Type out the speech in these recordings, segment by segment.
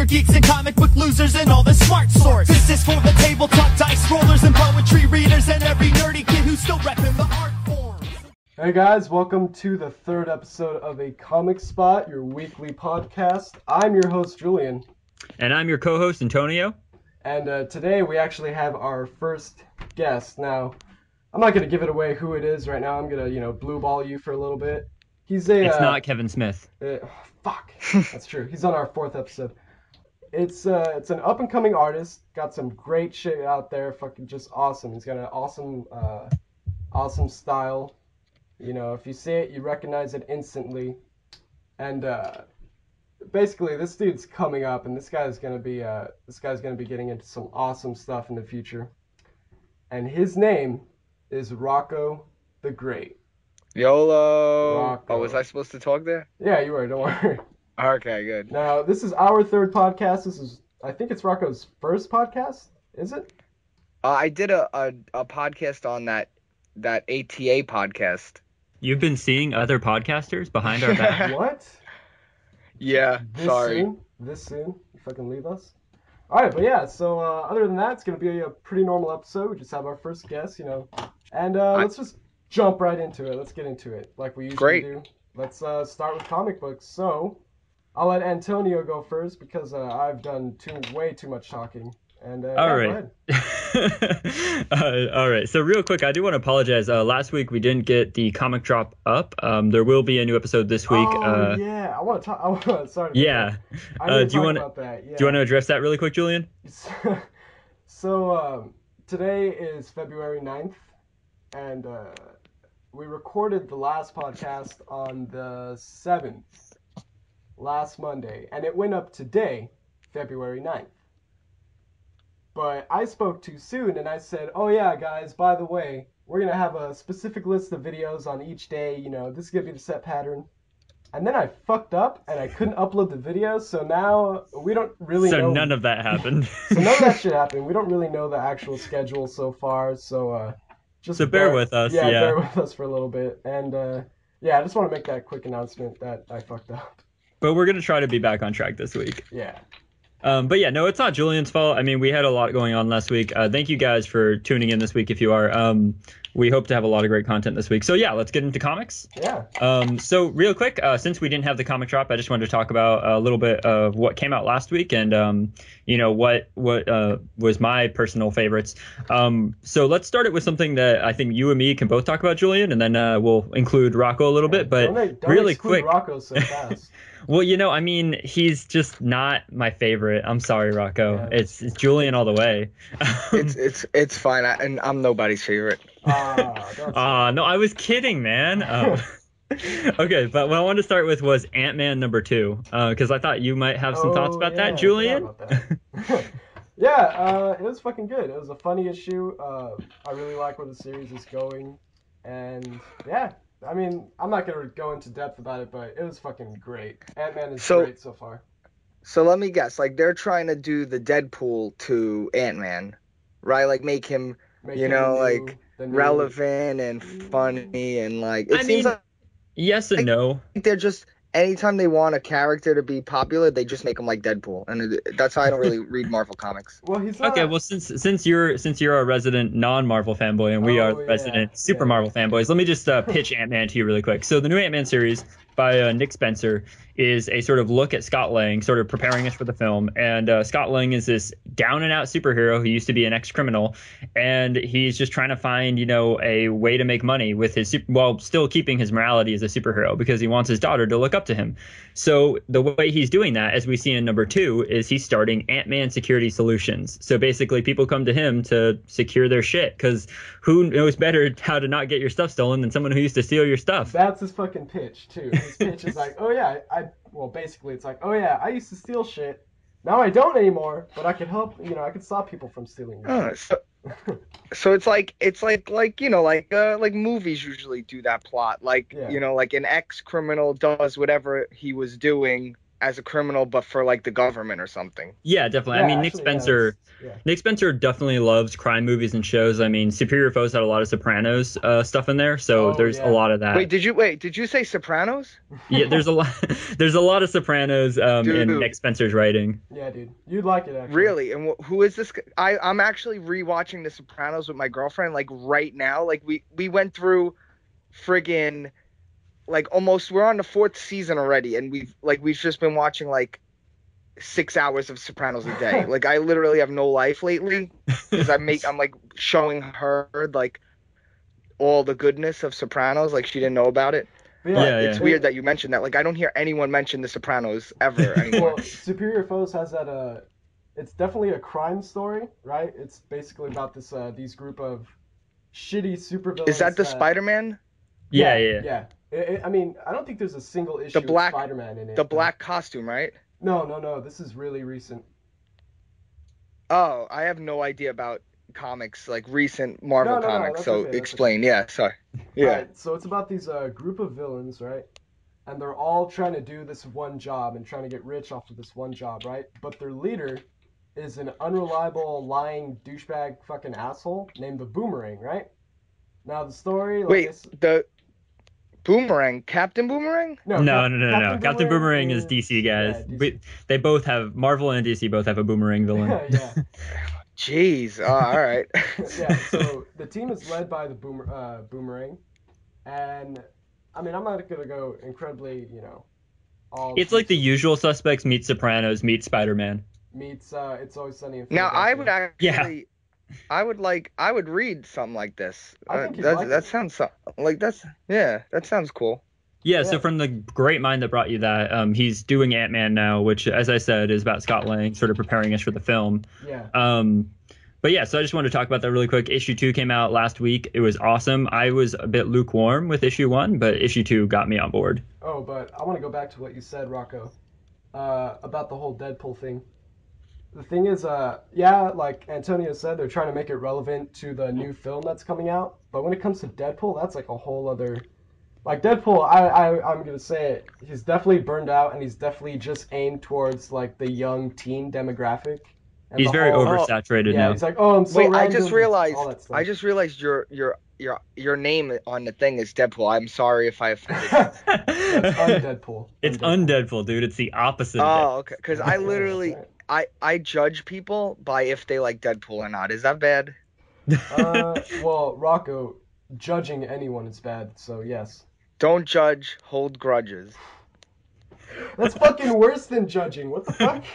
geeks and comic book losers and all the smart sorts. This is for the tabletop dice rollers and poetry readers and every nerdy kid who's still repping the art forms. Hey guys, welcome to the third episode of A Comic Spot, your weekly podcast. I'm your host, Julian. And I'm your co-host, Antonio. And today we actually have our first guest. Now, I'm not going to give it away who it is right now. I'm going to, blue ball you for a little bit. It's not Kevin Smith. Fuck. That's true. He's on our fourth episode. It's an up-and-coming artist. Got some great shit out there. Fucking just awesome. He's got an awesome style. If you see it, you recognize it instantly. And basically, this dude's coming up, and this guy's gonna be getting into some awesome stuff in the future. And his name is Rocco the Great. YOLO! Rocco. Oh, was I supposed to talk there? Yeah, you were. Don't worry. Okay, good. Now, this is our third podcast. I think it's Rocco's first podcast. Is it? I did a podcast on that ATA podcast. You've been seeing other podcasters behind our back? What? Yeah, sorry. This soon? You fucking leave us? Alright, but yeah, so other than that, it's going to be a pretty normal episode. We just have our first guest, And let's just jump right into it. Let's get into it like we usually do. Let's start with comic books. So, I'll let Antonio go first because I've done way too much talking. And all right. All right. So real quick, I do want to apologize. Last week we didn't get the comic drop up. There will be a new episode this week. Oh yeah, I want to talk. Sorry. Yeah. Do you want to address that really quick, Julian? So today is February 9th, and we recorded the last podcast on the 7th, last Monday, and it went up today, February 9th. But I spoke too soon, and I said, oh yeah, guys, by the way, we're going to have a specific list of videos on each day, this is going to be the set pattern. And then I fucked up, and I couldn't upload the videos, so now we don't really know. So none of that happened. So none of that shit happened. We don't really know the actual schedule so far, so just bear with us. Yeah, bear with us for a little bit. And I just want to make that quick announcement that I fucked up. But we're going to try to be back on track this week. Yeah. But yeah, no, it's not Julian's fault. I mean, we had a lot going on last week. Thank you guys for tuning in this week if you are. We hope to have a lot of great content this week. So yeah, let's get into comics. Yeah. So real quick, since we didn't have the comic drop, I just wanted to talk about a little bit of what came out last week and, what was my personal favorites. So let's start it with something that I think you and me can both talk about, Julian, and then we'll include Rocco a little bit. But don't really quick. Rocco so fast. Well, he's just not my favorite. I'm sorry, Rocco. Yeah. It's Julian all the way. It's fine, and I'm nobody's favorite. No, I was kidding, man. Okay, but what I wanted to start with was Ant-Man #2, because I thought you might have some thoughts about that, Julian. Yeah, it was fucking good. It was a funny issue. I really like where the series is going, and yeah. I mean, I'm not going to go into depth about it, but it was fucking great. Ant-Man is great so far. So let me guess. They're trying to do the Deadpool to Ant-Man, right? Make him, relevant and funny and, it seems like... Yes and no. They're just... Anytime they want a character to be popular, they just make him like Deadpool, and that's how I don't really read Marvel comics. Well, he's not... Okay. Well, since you're a resident non-Marvel fanboy, and we are resident super Marvel fanboys, let me just pitch Ant-Man to you really quick. So the new Ant-Man series by Nick Spencer is a sort of look at Scott Lang, sort of preparing us for the film. And Scott Lang is this down-and-out superhero who used to be an ex-criminal, and he's just trying to find, a way to make money with his while still keeping his morality as a superhero because he wants his daughter to look up to him. So the way he's doing that, as we see in #2, is he's starting Ant-Man Security Solutions. So basically, people come to him to secure their shit because who knows better how to not get your stuff stolen than someone who used to steal your stuff? That's his fucking pitch too. His pitch is like, oh yeah, basically it's like, oh yeah, I used to steal shit. Now I don't anymore, but I can help. I can stop people from stealing. So it's like movies usually do that plot. Like an ex-criminal does whatever he was doing as a criminal, but for like the government or something. Yeah, definitely. Yeah, I mean, actually, yeah. Nick Spencer definitely loves crime movies and shows. I mean, Superior Foes had a lot of Sopranos stuff in there, so there's a lot of that. Wait, did you say Sopranos? Yeah, there's a lot there's a lot of Sopranos in Nick Spencer's writing. Yeah, dude, you'd like it actually. Really? And who is this? I'm actually rewatching The Sopranos with my girlfriend like right now. Like we went through friggin' like almost we're on the 4th season already, and we've just been watching like 6 hours of Sopranos a day. Like I literally have no life lately because I'm like showing her like all the goodness of Sopranos, like she didn't know about it. Yeah, it's weird that you mentioned that. Like I don't hear anyone mention The Sopranos ever anymore. Well, Superior Foes has that it's definitely a crime story, right? It's basically about this these group of shitty supervillains. Is that the Spider-Man? Yeah. I mean, I don't think there's a single issue of Spider-Man in it. The black costume, right? No. This is really recent. Oh, I have no idea about comics, like recent Marvel comics. So okay, explain. Okay. Yeah, sorry. Yeah. Right, so it's about these group of villains, right? And they're all trying to do this one job and trying to get rich off of this one job, right? But their leader is an unreliable, lying douchebag fucking asshole named the Boomerang, right? Now the story. The Boomerang, Captain Boomerang? No. Captain Boomerang is DC, guys. Yeah, DC. They both have Marvel and DC both have a Boomerang villain. Yeah. Jeez. All right. Yeah. So the team is led by the Boomerang, and I mean I'm not gonna go incredibly, It's like The Usual Suspects meets Sopranos meets Spider-Man. Meets It's Always Sunny in Now Philadelphia. I would actually. I would read something like this. That sounds like that sounds cool. Yeah, so from the great mind that brought you that, he's doing Ant-Man now, which, as I said, is about Scott Lang sort of preparing us for the film. Yeah. But yeah, so I just wanted to talk about that really quick. Issue 2 came out last week. It was awesome. I was a bit lukewarm with issue 1, but issue 2 got me on board. Oh, but I want to go back to what you said, Rocco, about the whole Deadpool thing. The thing is, like Antonio said, they're trying to make it relevant to the new film that's coming out. But when it comes to Deadpool, that's like a whole other... Like, Deadpool, I'm going to say it, he's definitely burned out, and he's definitely just aimed towards, like, the young teen demographic. And he's very oversaturated now. He's like, I'm so random. I just realized your name on the thing is Deadpool. I'm sorry if I offended you. It's Undeadpool. It's Undeadpool, dude. It's the opposite. Oh, okay. Because I literally... I judge people by if they like Deadpool or not. Is that bad? Well, Rocco, judging anyone is bad, so yes. Don't judge, hold grudges. That's fucking worse than judging. What the fuck?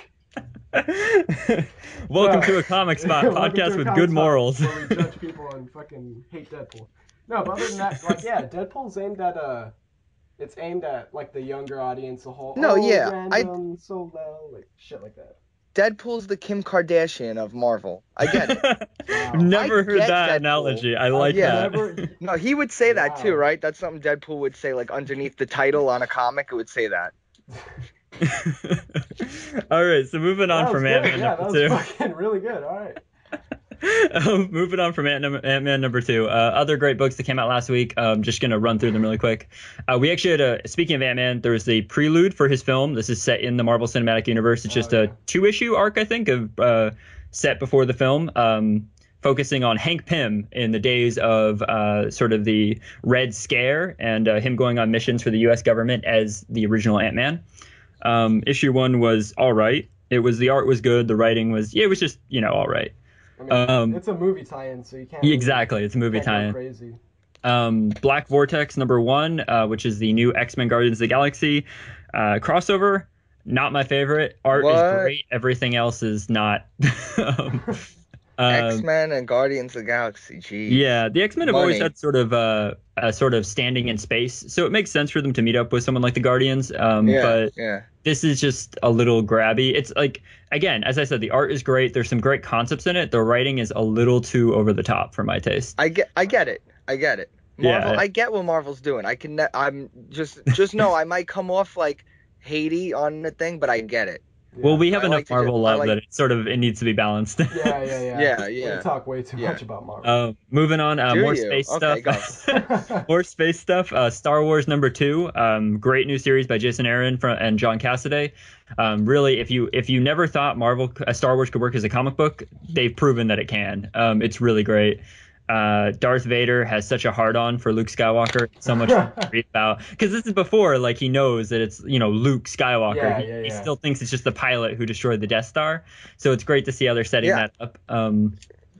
Welcome to a Comic Spot podcast with good morals. Where we judge people and fucking hate Deadpool. No, but other than that, like, yeah, Deadpool's aimed at it's aimed at like the younger audience, the whole random, so low, like shit like that. Deadpool's the Kim Kardashian of Marvel. I get it. Wow. Never heard that analogy. I like that. No, he would say that too, right? That's something Deadpool would say, like underneath the title on a comic, it would say that. All right, so moving on from Ant-Man number 2. Yeah, that was fucking really good. All right. Moving on from Ant-Man number 2. Other great books that came out last week. Just going to run through them really quick. We actually had speaking of Ant-Man, there was the prelude for his film. This is set in the Marvel Cinematic Universe. It's just a 2-issue arc, I think, of set before the film, focusing on Hank Pym in the days of sort of the Red Scare and him going on missions for the U.S. government as the original Ant-Man. Issue 1 was all right. The art was good. The writing was, it was just, all right. I mean, it's a movie tie-in, so you can't... Exactly, it's a movie tie-in. Crazy. Black Vortex number 1, which is the new X-Men Guardians of the Galaxy crossover. Not my favorite. Art is great. Everything else is not. X-Men and Guardians of the Galaxy, geez. Yeah, the X-Men have always had sort of a sort of standing in space, so it makes sense for them to meet up with someone like the Guardians. But this is just a little grabby. It's like, again, as I said, the art is great. There's some great concepts in it. The writing is a little too over the top for my taste. I get it. Marvel, I get what Marvel's doing. I'm just know I might come off like Haiti on the thing, but I get it. Well, we have I enough like to Marvel just- I love like- that it needs to be balanced. Yeah, We yeah. talk way too Yeah. much about Marvel. Moving on, Do more you? space Okay, stuff. go. More space stuff. Star Wars #2. Great new series by Jason Aaron and John Cassaday. Really, if you never thought Star Wars could work as a comic book, they've proven that it can. It's really great. Darth Vader has such a hard-on for Luke Skywalker. So much fun to read about, because this is before like he knows that it's Luke Skywalker. He still thinks it's just the pilot who destroyed the Death Star. So it's great to see how they're setting that up.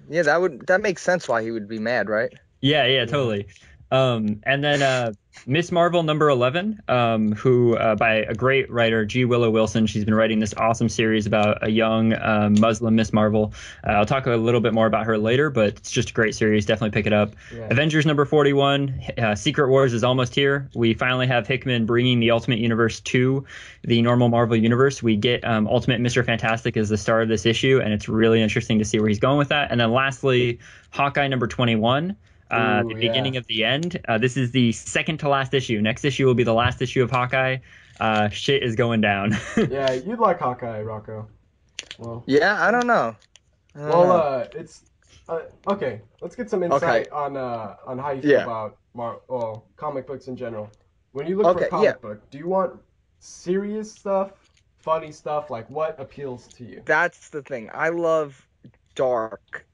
Yeah, that makes sense why he would be mad, right? Yeah, totally. And then Miss Marvel #11, who by a great writer, G. Willow Wilson. She's been writing this awesome series about a young Muslim Miss Marvel. I'll talk a little bit more about her later, but it's just a great series. Definitely pick it up. Yeah. Avengers #41, Secret Wars is almost here. We finally have Hickman bringing the Ultimate Universe to the normal Marvel Universe. We get Ultimate Mr. Fantastic as the star of this issue, and it's really interesting to see where he's going with that. And then lastly, Hawkeye #21. The beginning of the end. This is the second to last issue. Next issue will be the last issue of Hawkeye. Shit is going down. Yeah, you'd like Hawkeye, Rocco. Well, Yeah, I don't know. It's okay. Let's get some insight on how you feel about comic books in general. When you look for a comic book, do you want serious stuff, funny stuff? Like, what appeals to you? That's the thing. I love dark,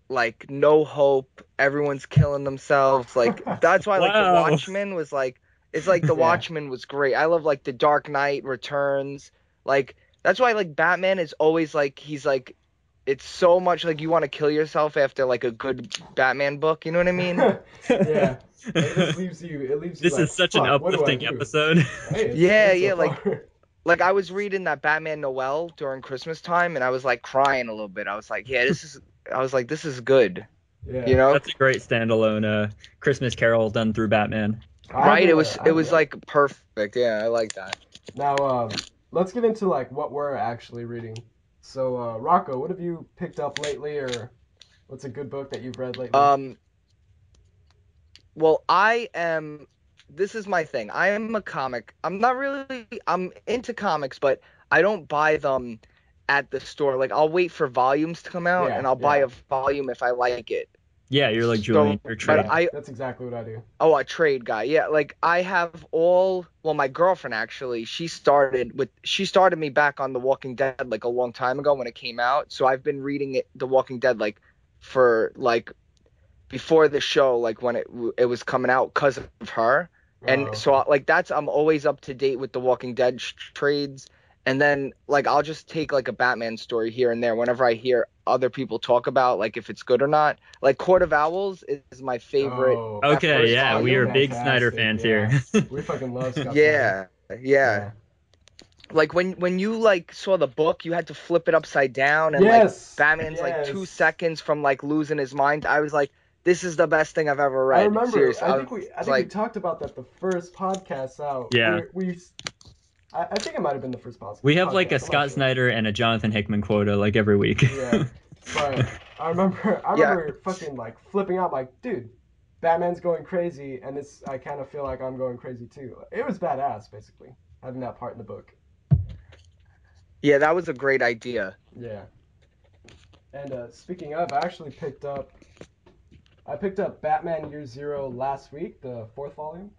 like no hope. Everyone's killing themselves. Like that's why like the Watchmen was like. It's like the Watchmen was great. I love like the Dark Knight Returns. Like that's why like Batman is always like he's like it's so much like you want to kill yourself after like a good Batman book. You know what I mean? Yeah. It just leaves you. This like, is such an uplifting episode. Hey, yeah. Like I was reading that Batman Noel during Christmas time, and I was like crying a little bit. I was like, this is good. Yeah. You know? That's a great standalone Christmas Carol done through Batman. Right? It was like perfect. Yeah, I like that. Now, let's get into like what we're actually reading. So, Rocco, what have you picked up lately, or what's a good book that you've read lately? Well, this is my thing. I am a comic. I'm into comics, but I don't buy them at the store. Like, I'll wait for volumes to come out, and I'll buy a volume if I like it. Yeah, you're like Julian. You're trade. That's exactly what I do. Oh, a trade guy. Yeah, like I have my girlfriend actually, she started me back on The Walking Dead like a long time ago when it came out. So I've been reading The Walking Dead like for like before the show, like when it was coming out because of her. And so like I'm always up to date with The Walking Dead trades. And then like I'll just take like a Batman story here and there whenever I hear other people talk about like if it's good or not. Like Court of Owls is my favorite. Okay, yeah, we are big Snyder fans here. We fucking love Scott Snyder. Yeah. Like when you like saw the book, you had to flip it upside down, and like Batman's like 2 seconds from like losing his mind. I was like, this is the best thing I've ever read. I remember. Seriously, I think we talked about that the first podcast out. Yeah. I think it might have been the first podcast. We have like a Scott Snyder and a Jonathan Hickman quota like every week. Yeah, but I remember fucking like flipping out like, dude, Batman's going crazy, and I kind of feel like I'm going crazy too. It was badass, basically, having that part in the book. Yeah, that was a great idea. Yeah. And speaking of, I actually picked up Batman Year Zero last week, the 4th volume.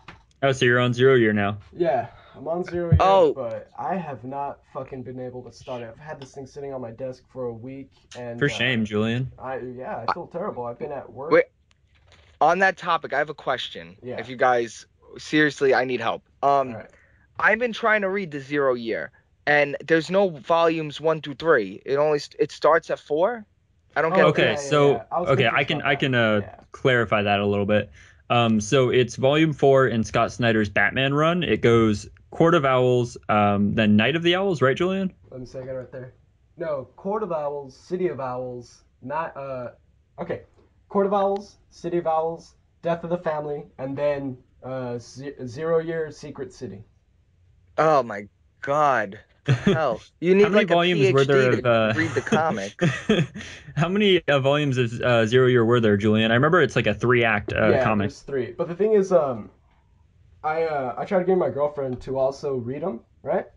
Oh, so you're on 0 year now. Yeah, I'm on 0 year, but I have not fucking been able to start it. I've had this thing sitting on my desk for a week, and for shame, Julian. I feel terrible. I've been at work. Wait, on that topic, I have a question. Yeah. If you guys seriously, I need help. Right. I've been trying to read the 0 year, and there's no volumes 1 through 3. It starts at 4. I don't get. Okay, I can clarify that a little bit. So it's volume 4 in Scott Snyder's Batman run. It goes Court of Owls, then Night of the Owls, right, Julian? Let me say it right there. No, Court of Owls, City of Owls, Court of Owls, City of Owls, Death of the Family, and then 0 year Secret City. Oh my God. Hell, you need how many like volumes a PhD were there to read the comic. How many volumes of 0 year were there, Julian? I remember it's like a 3-act comic. There's 3. But the thing is, I try to get my girlfriend to also read them, right?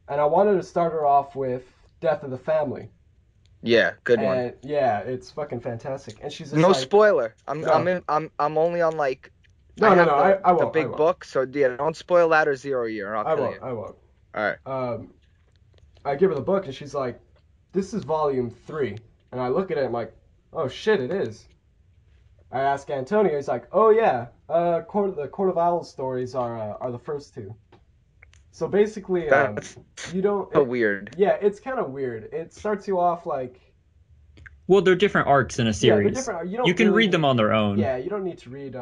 And I wanted to start her off with Death of the Family. Yeah, good one. And yeah, it's fucking fantastic. And she's just No like, spoiler. I'm No. I'm only on like No, I no, have no, the, I the won't. big book, so yeah, don't spoil that or 0 Year. I'll I kill won't. you. I won't. All right. I give her the book, and she's like, "This is volume 3." And I look at it, and I'm like, "Oh shit, it is." I ask Antonio, he's like, "Oh yeah, the Court of Owls stories are the first 2." So basically, That's you don't. so weird. Yeah, it's kind of weird. It starts you off like. Well, they're different arcs in a Yeah, they're series. different. You don't You can really read them on their own. Yeah, you don't need to read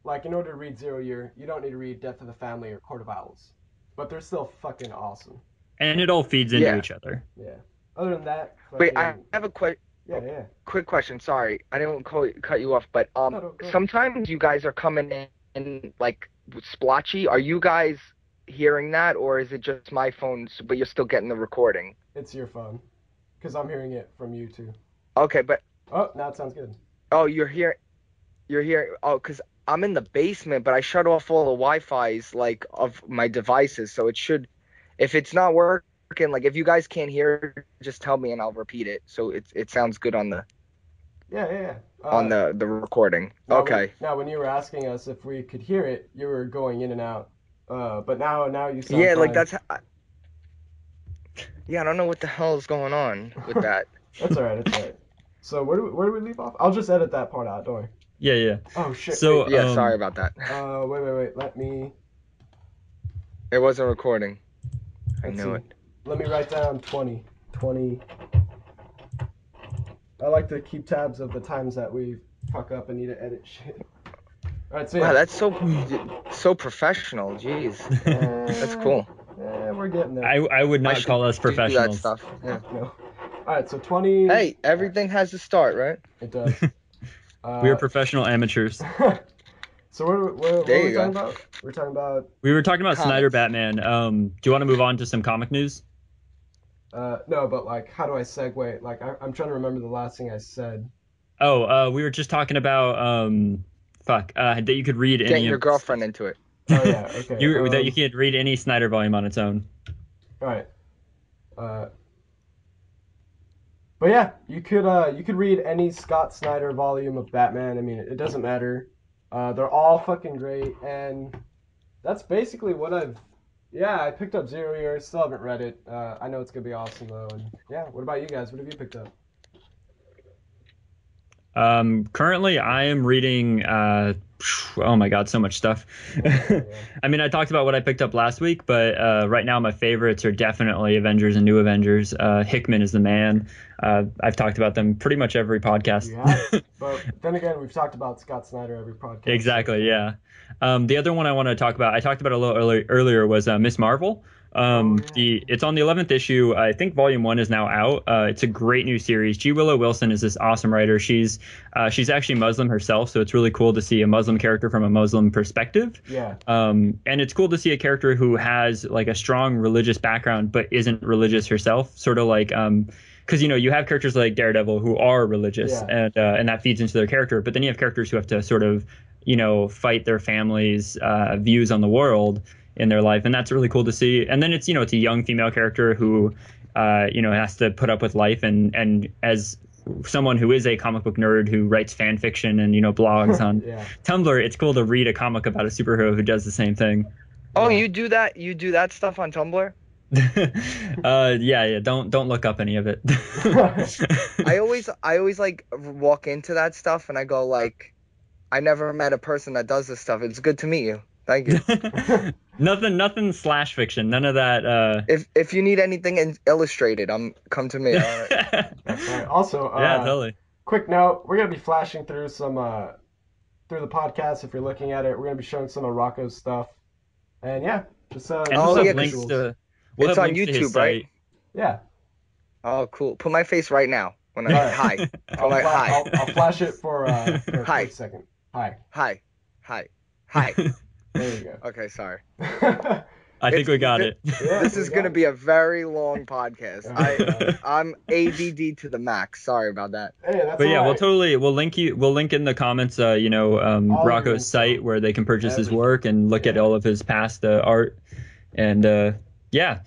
like in order to read 0 Year, you don't need to read Death of the Family or Court of Owls, but they're still fucking awesome. And it all feeds into each other. Yeah. Other than that. Wait, I have a quick question. Sorry, I didn't cut you off, but No, sometimes you guys are coming in like splotchy. Are you guys hearing that, or is it just my phone? But you're still getting the recording. It's your phone, because I'm hearing it from you too. Okay, but oh, now it sounds good. Oh, you're here. Oh, because I'm in the basement, but I shut off all the Wi-Fi's like of my devices, so it should. If it's not working, like if you guys can't hear it, just tell me and I'll repeat it. So it sounds good on the. On the recording. Okay. Now, when you were asking us if we could hear it, you were going in and out. But now you sound Yeah, fine. like that's. Yeah, I don't know what the hell is going on with that. That's all right. It's all right. So where do we leave off? I'll just edit that part out. Don't worry. Yeah. Oh shit. So wait. Yeah, sorry about that. Wait. Let me. It wasn't recording. I knew it. Let me write down 20. 20. I like to keep tabs of the times that we fuck up and need to edit shit. All right, so wow, that's so professional. Jeez, that's cool. We're getting there. I would not call us professionals. Do that stuff. Yeah. No. All right, so 20. Hey, everything has a start, right? It does. We are professional amateurs. So what were we talking about? We were talking about comics. Snyder Batman. Do you want to move on to some comic news? No, but like, how do I segue? Like, I'm trying to remember the last thing I said. Oh, we were just talking about that you could read Getting your girlfriend into it. Oh yeah, okay. That you could read any Snyder volume on its own. All right. But yeah, you could read any Scott Snyder volume of Batman. I mean, it doesn't matter. They're all fucking great, and that's basically what I picked up 0 Year. Still haven't read it. I know it's gonna be awesome though. And yeah, what about you guys? What have you picked up? Currently I am reading, oh my God, so much stuff. Yeah. I mean, I talked about what I picked up last week, but right now my favorites are definitely Avengers and New Avengers. Hickman is the man. I've talked about them pretty much every podcast. Yeah, but then again, we've talked about Scott Snyder every podcast. Exactly, yeah. The other one I want to talk about, I talked about a little earlier, was Miss Marvel. It's on the 11th issue. I think volume 1 is now out. It's a great new series. G. Willow Wilson is this awesome writer. She's actually Muslim herself, so it's really cool to see a Muslim character from a Muslim perspective. Yeah. And it's cool to see a character who has like a strong religious background but isn't religious herself. Sort of like because you have characters like Daredevil who are religious, and that feeds into their character. But then you have characters who have to sort of fight their family's views on the world in their life, and that's really cool to see. And then it's a young female character who has to put up with life, and as someone who is a comic book nerd who writes fan fiction and blogs on Tumblr, it's cool to read a comic about a superhero who does the same thing. Oh, you do that stuff on Tumblr? Yeah, don't look up any of it. I always like walk into that stuff and I go like, I never met a person that does this stuff. It's good to meet you. Thank you. Nothing slash fiction. None of that. If you need anything illustrated, come to me. All right. That's right. Also, yeah, totally. Quick note: we're gonna be flashing through some through the podcast. If you're looking at it, we're gonna be showing some of Rocco's stuff. And yeah, just and we'll have links to. It's on YouTube, right? Yeah. Oh, cool. Put my face right now. When I hi. I'll flash it for a quick second. Hi. There you go. Okay, sorry. I think we got it. Yeah, this is going to be a very long podcast. I'm ADD to the max. Sorry about that. Hey, that's but yeah, right. we'll link in the comments, Rocco's site where they can purchase his work and look at all of his past art. And yeah.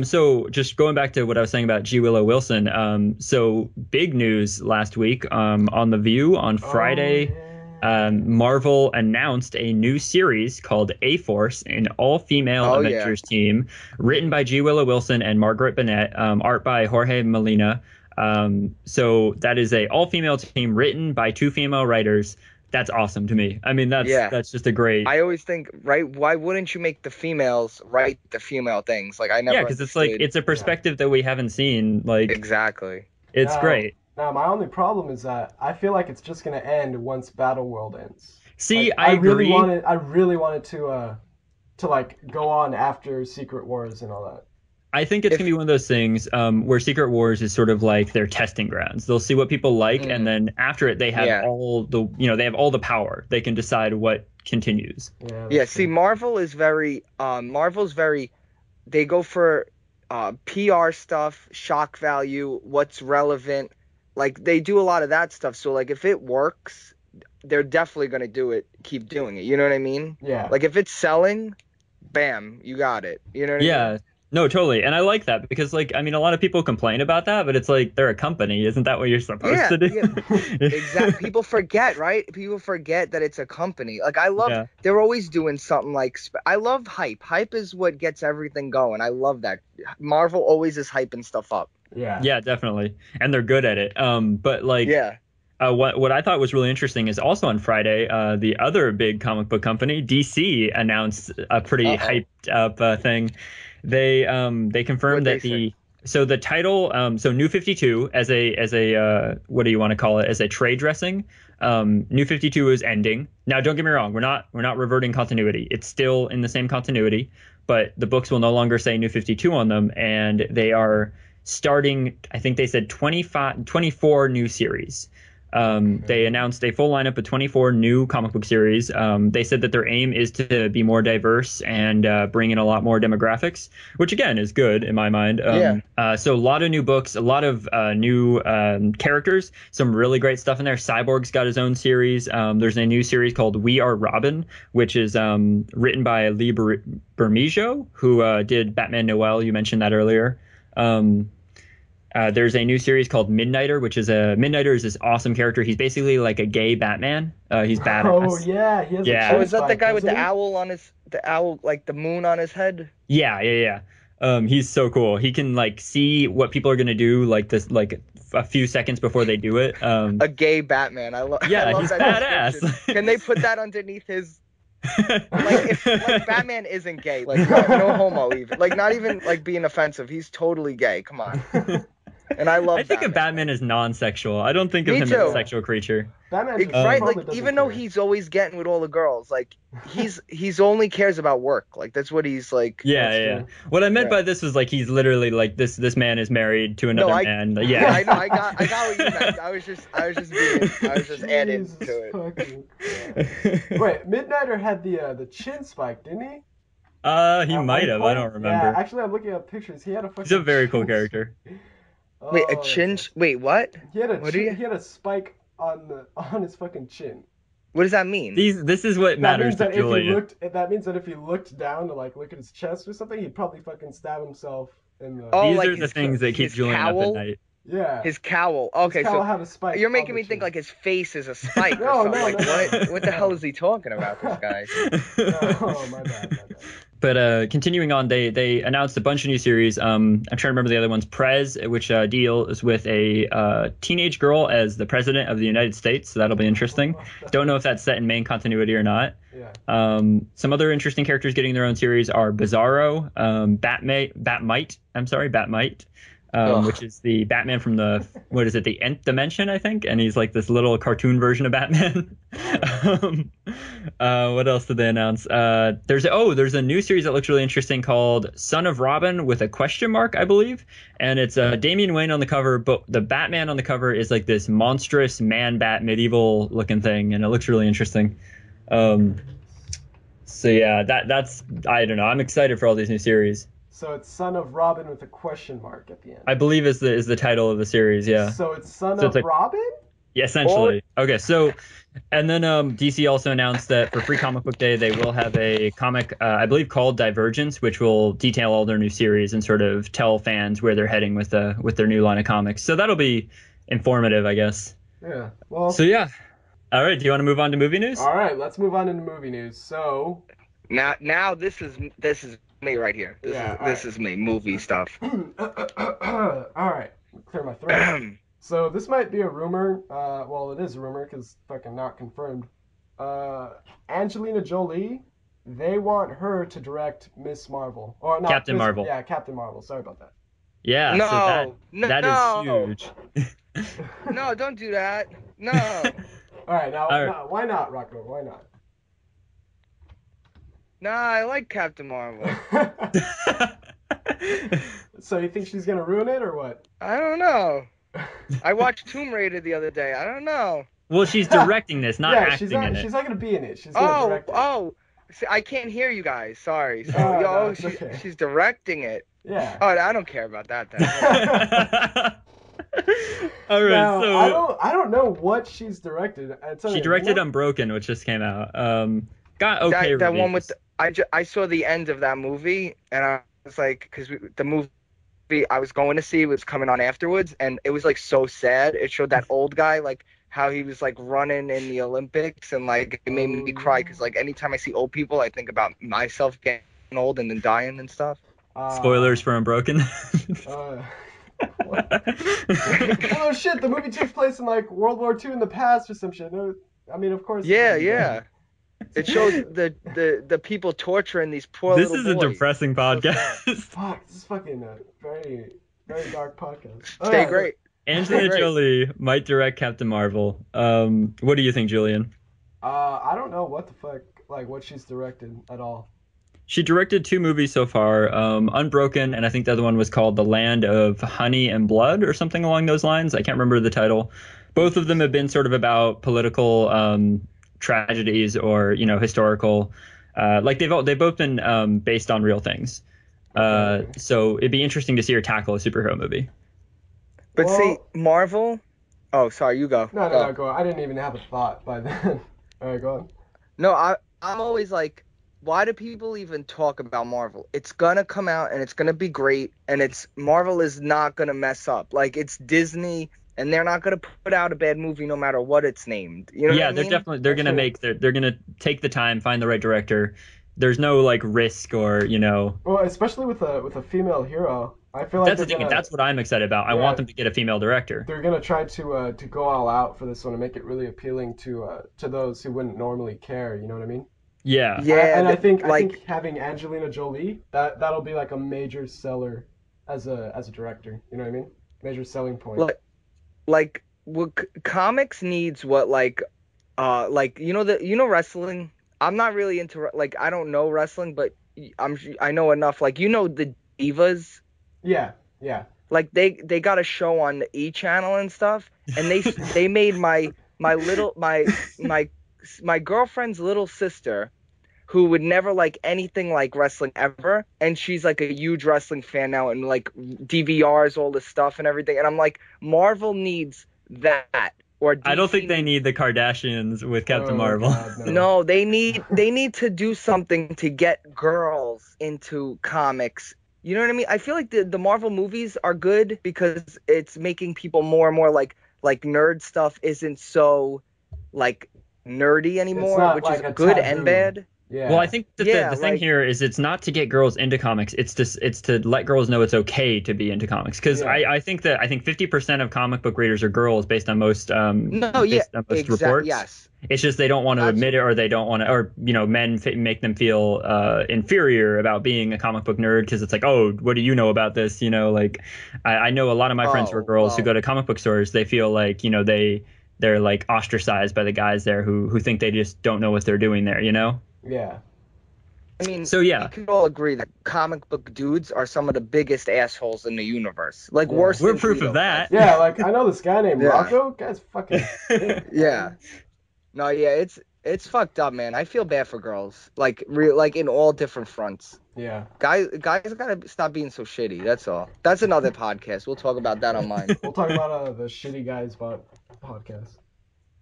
So just going back to what I was saying about G. Willow Wilson. So big news last week on The View on Friday. Marvel announced a new series called A-Force, an all-female Avengers team, written by G. Willow Wilson and Margaret Bennett, art by Jorge Molina. So that is a all-female team written by 2 female writers. That's awesome to me. I mean, that's just a great. I always think, right? Why wouldn't you make the females write the female things? Like I never. Yeah, because it's a perspective that we haven't seen. Like exactly. It's great. Now my only problem is that I feel like it's just gonna end once Battle World ends. See, like, I agree. I really wanted to like go on after Secret Wars and all that. I think it's going to be one of those things where Secret Wars is sort of like their testing grounds. They'll see what people like, and then after it, they have all the power. They can decide what continues. Yeah. See, Marvel's very. They go for PR stuff, shock value, what's relevant. Like they do a lot of that stuff. So like if it works, they're definitely going to do it. Keep doing it. You know what I mean? Yeah. Like if it's selling, bam, you got it. You know what I mean? Yeah. No, totally. And I like that because, like, I mean, a lot of people complain about that, but it's like they're a company. Isn't that what you're supposed to do? Yeah, exactly. People forget, right? People forget that it's a company. Like, I love, they're always doing something like, I love hype. Hype is what gets everything going. I love that. Marvel always is hyping stuff up. Yeah. Yeah, definitely. And they're good at it. But, like, what I thought was really interesting is also on Friday, the other big comic book company, DC, announced a pretty hyped up thing. They confirmed that the title New 52 as a what do you want to call it, as a trade dressing, New 52 is ending. Now don't get me wrong, we're not reverting continuity. It's still in the same continuity, but the books will no longer say New 52 on them, and they are starting, I think they said 24 new series. They announced a full lineup of 24 new comic book series. They said that their aim is to be more diverse and bring in a lot more demographics, which again is good in my mind. So a lot of new books, a lot of new characters, some really great stuff in there. Cyborg's got his own series. There's a new series called We Are Robin, which is written by Lee Bermejo, who did Batman Noel. You mentioned that earlier. There's a new series called Midnighter, which is Midnighter is this awesome character. He's basically like a gay Batman. He's badass. Oh yeah, he has a is that the guy with the owl on the owl, like the moon on his head? Yeah. He's so cool. He can like see what people are gonna do, like this, like a few seconds before they do it. A gay Batman. I love. Yeah, I love he's that badass. Can they put that underneath his? Like Batman isn't gay, like no homo even, like not even like being offensive. He's totally gay. Come on. And I love. I think of Batman as non-sexual. I don't think of him as a sexual creature. Batman, right? Like even though he's always getting with all the girls, like he's only cares about work. Like that's what he's like. Yeah. What I meant by this was like he's literally like this man is married to another man. Yeah. I know. I got what you meant. I was just adding to it. Wait, Midnighter had the chin spike, didn't he? He might have. I don't remember. Yeah, actually, I'm looking at pictures. He had a fucking. He's a very cool character. Wait, a chin? Wait, what? He had a spike on his fucking chin. What does that mean? This is what matters to Julian. That means that if he looked down to like look at his chest or something, he'd probably fucking stab himself in the. These are the things that keep Julian up at night. Yeah. His cowl. Okay, his cowl had a spike. You're making me think like his face is a spike or something. Like, what the hell is he talking about, this guy? Oh, my bad. But continuing on, they announced a bunch of new series. I'm trying to remember the other ones. Prez, which deals with a teenage girl as the president of the United States, so that'll be interesting. Don't know if that's set in main continuity or not. Yeah. Some other interesting characters getting their own series are Bizarro, Batmite. Which is the Batman from the the Nth Dimension, I think, and he's like this little cartoon version of Batman. What else did they announce? There's a new series that looks really interesting called Son of Robin with a question mark, I believe, and it's Damian Wayne on the cover, but the Batman on the cover is like this monstrous man-bat medieval looking thing, and it looks really interesting. So yeah, that's I don't know. I'm excited for all these new series. So it's Son of Robin with a question mark at the end. I believe is the title of the series, yeah. So it's Son of Robin? Yeah, essentially. Okay, so, and then DC also announced that for Free Comic Book Day, they will have a comic, I believe, called Divergence, which will detail all their new series and sort of tell fans where they're heading with their new line of comics. So that'll be informative, I guess. Yeah. Well. So yeah. All right. Do you want to move on to movie news? All right. Let's move on into movie news. So. Now this is me right here. This is me. Movie stuff. All right. Clear my throat. So this might be a rumor. Well, it is a rumor because fucking not confirmed. Angelina Jolie, they want her to direct Miss Marvel or not Captain Marvel. Yeah, Captain Marvel. Sorry about that. Yeah. No, so that is huge. No, don't do that. No. All right, now why not, Rocco? Why not? Nah, I like Captain Marvel. So you think she's gonna ruin it or what? I don't know. I watched Tomb Raider the other day. I don't know. Well, she's directing this, not acting in it. She's not gonna be in it. She's gonna direct it. Oh. See, I can't hear you guys. Sorry. So, No, she's directing it. Yeah. Oh, I don't care about that then. All right. Now, so I don't know what she's directed. She directed Unbroken, which just came out. Got okay that reviews. one with I saw the end of that movie and I was like, because the movie I was going to see was coming on afterwards, and it was like so sad. It showed that old guy, like how he was like running in the Olympics, and like it made me cry because like anytime I see old people, I think about myself getting old and then dying and stuff. Spoilers for Unbroken. Oh shit! The movie takes place in like World War II in the past or some shit. No, I mean, of course. Yeah. It shows the people torturing these poor This little is boys. a depressing podcast. Fuck, this is fucking a very, very dark podcast. Stay great. Angelina Jolie might direct Captain Marvel. What do you think, Julian? I don't know what the fuck, like what she's directed at all. She directed 2 movies so far, Unbroken, and I think the other one was called The Land of Honey and Blood or something along those lines. I can't remember the title. Both of them have been sort of about political tragedies or, historical. Like they've both been based on real things. So it'd be interesting to see her tackle a superhero movie. But see, Marvel. Oh, sorry, you go. No, go on. I didn't even have a thought by then. All right, go on. No, I'm always like, why do people even talk about Marvel? It's gonna come out and it's gonna be great, and Marvel is not gonna mess up. Like, it's Disney, and they're not gonna put out a bad movie no matter what it's named. You know what I mean? They're gonna take the time, find the right director. There's no like risk or Well, especially with a female hero, I feel like that's the thing. That's what I'm excited about. I want them to get a female director. They're gonna try to go all out for this one and make it really appealing to those who wouldn't normally care. You know what I mean? Yeah. And I think having Angelina Jolie, that'll be like a major seller as a director. You know what I mean? Major selling point. Like what comics needs what wrestling. I'm not really into I don't know wrestling, but I know enough. Like the Divas. Yeah. Like they got a show on the E channel and stuff, and they made my girlfriend's little sister, who would never like anything like wrestling ever, and she's like a huge wrestling fan now and like DVRs all this stuff and everything. And I'm like, Marvel needs that. Or DC. I don't think they need the Kardashians with Captain Marvel. God, no, they need to do something to get girls into comics. You know what I mean? I feel like the Marvel movies are good because it's making people more and more like nerd stuff isn't so like nerdy anymore, which is good and bad. Yeah. Well, I think that the thing here is it's not to get girls into comics. It's to let girls know it's okay to be into comics. Because I think 50% of comic book readers are girls based on most reports. Yes. It's just they don't want to admit it, or they don't want to, or men make them feel inferior about being a comic book nerd because it's like, oh, what do you know about this? I know a lot of my friends who are girls who go to comic book stores. They feel like they're like ostracized by the guys there who think they just don't know what they're doing there. Yeah. I mean, so yeah, we can all agree that comic book dudes are some of the biggest assholes in the universe. Like worse. We're proof of that. Yeah, like I know this guy named Rocco. Guy's fucking. Yeah. No, yeah, it's fucked up, man. I feel bad for girls, like in all different fronts. Yeah. Guys gotta stop being so shitty. That's all. That's another podcast. We'll talk about that on mine. We'll talk about the shitty guys, but podcast.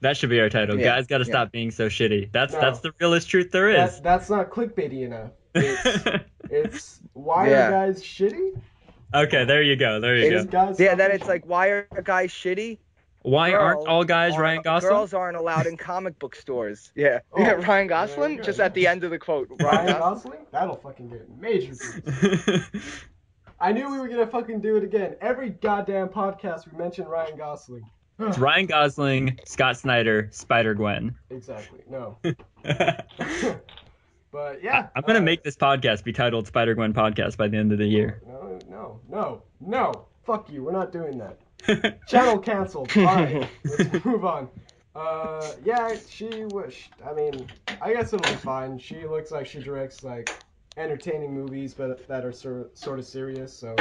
That should be our title. Yeah, Guys got to yeah. stop being so shitty. That's No. the realest truth there is. That's not clickbaity enough. It's why are guys shitty? Okay, there you go. There you go. Guys Yeah, then it's like, why are guys shitty? Why aren't all guys Ryan Gosling? Girls aren't allowed in comic book stores. Yeah. Oh, Yeah, Ryan Gosling, just at the end of the quote. Ryan Gosling? That'll fucking get major views. I knew we were gonna fucking do it again. Every goddamn podcast we mention Ryan Gosling. It's Ryan Gosling, Scott Snyder, Spider-Gwen. Exactly. No. But yeah. I'm gonna make this podcast be titled Spider-Gwen Podcast by the end of the year. No. Fuck you. We're not doing that. Channel canceled. Alright, let's move on. Yeah, I mean, I guess it'll be fine. She looks like she directs like entertaining movies, but that are sort of serious. So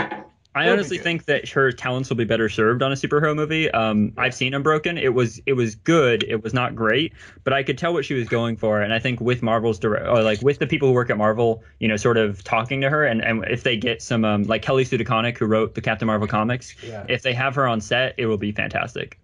I honestly think that her talents will be better served on a superhero movie. I've seen Unbroken. It was good. It was not great, but I could tell what she was going for. And I think with Marvel's with the people who work at Marvel, you know, sort of talking to her, and if they get some like Kelly Sue DeConnick, who wrote the Captain Marvel comics, if they have her on set, it will be fantastic.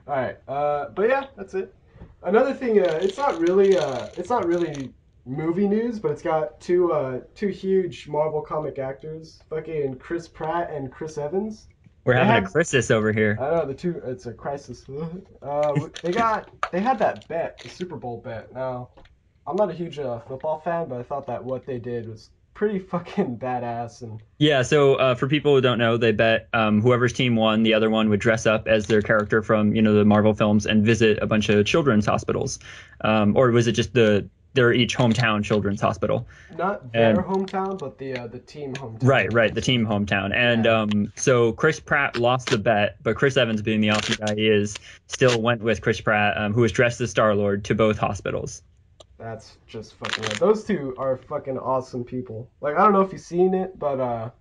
All right, but yeah, that's it. Another thing, it's not really movie news, but it's got two huge Marvel comic actors, fucking Chris Pratt and Chris Evans. We're having a crisis over here. I know it's a crisis. They had that bet, the Super Bowl bet. Now, I'm not a huge football fan, but I thought that what they did was pretty fucking badass. And yeah, so for people who don't know, they bet whoever's team won, the other one would dress up as their character from, you know, the Marvel films and visit a bunch of children's hospitals, or was it just their each hometown children's hospital? Not their hometown, but the team hometown. Right, the team hometown. And so Chris Pratt lost the bet, but Chris Evans, being the awesome guy he is, still went with Chris Pratt, who was dressed as Star-Lord, to both hospitals. That's just fucking right. Those two are fucking awesome people. Like, I don't know if you've seen it, but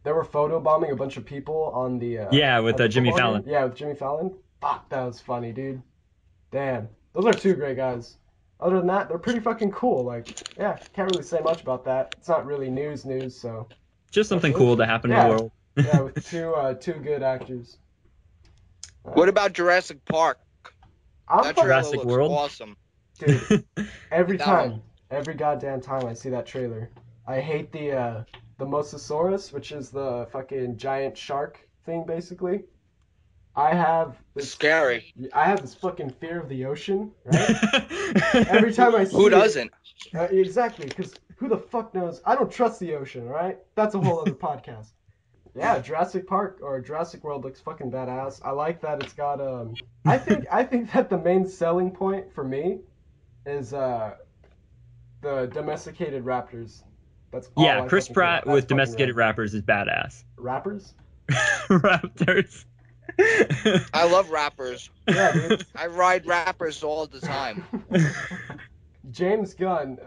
they were photobombing a bunch of people on the with Jimmy Fallon. Game. Yeah, with Jimmy Fallon. Fuck, that was funny, dude. Damn, those are two great guys. Other than that, they're pretty fucking cool. Like, yeah, can't really say much about that. It's not really news, so. Just something cool to happen in the world. Yeah, with two good actors. What about Jurassic Park? That Jurassic World? Awesome. Dude, every goddamn time I see that trailer, I hate the Mosasaurus, which is the fucking giant shark thing, basically. I have this fucking fear of the ocean, right? Every time I see Who doesn't? Exactly, because who the fuck knows? I don't trust the ocean, right? That's a whole other podcast. Yeah, Jurassic Park or Jurassic World looks fucking badass. I like that it's got I think that the main selling point for me is the domesticated raptors. That's all. Yeah, Chris Pratt with domesticated rappers is badass. Rappers? Raptors. I love rappers. Yeah, dude. I ride rappers all the time. James Gunn,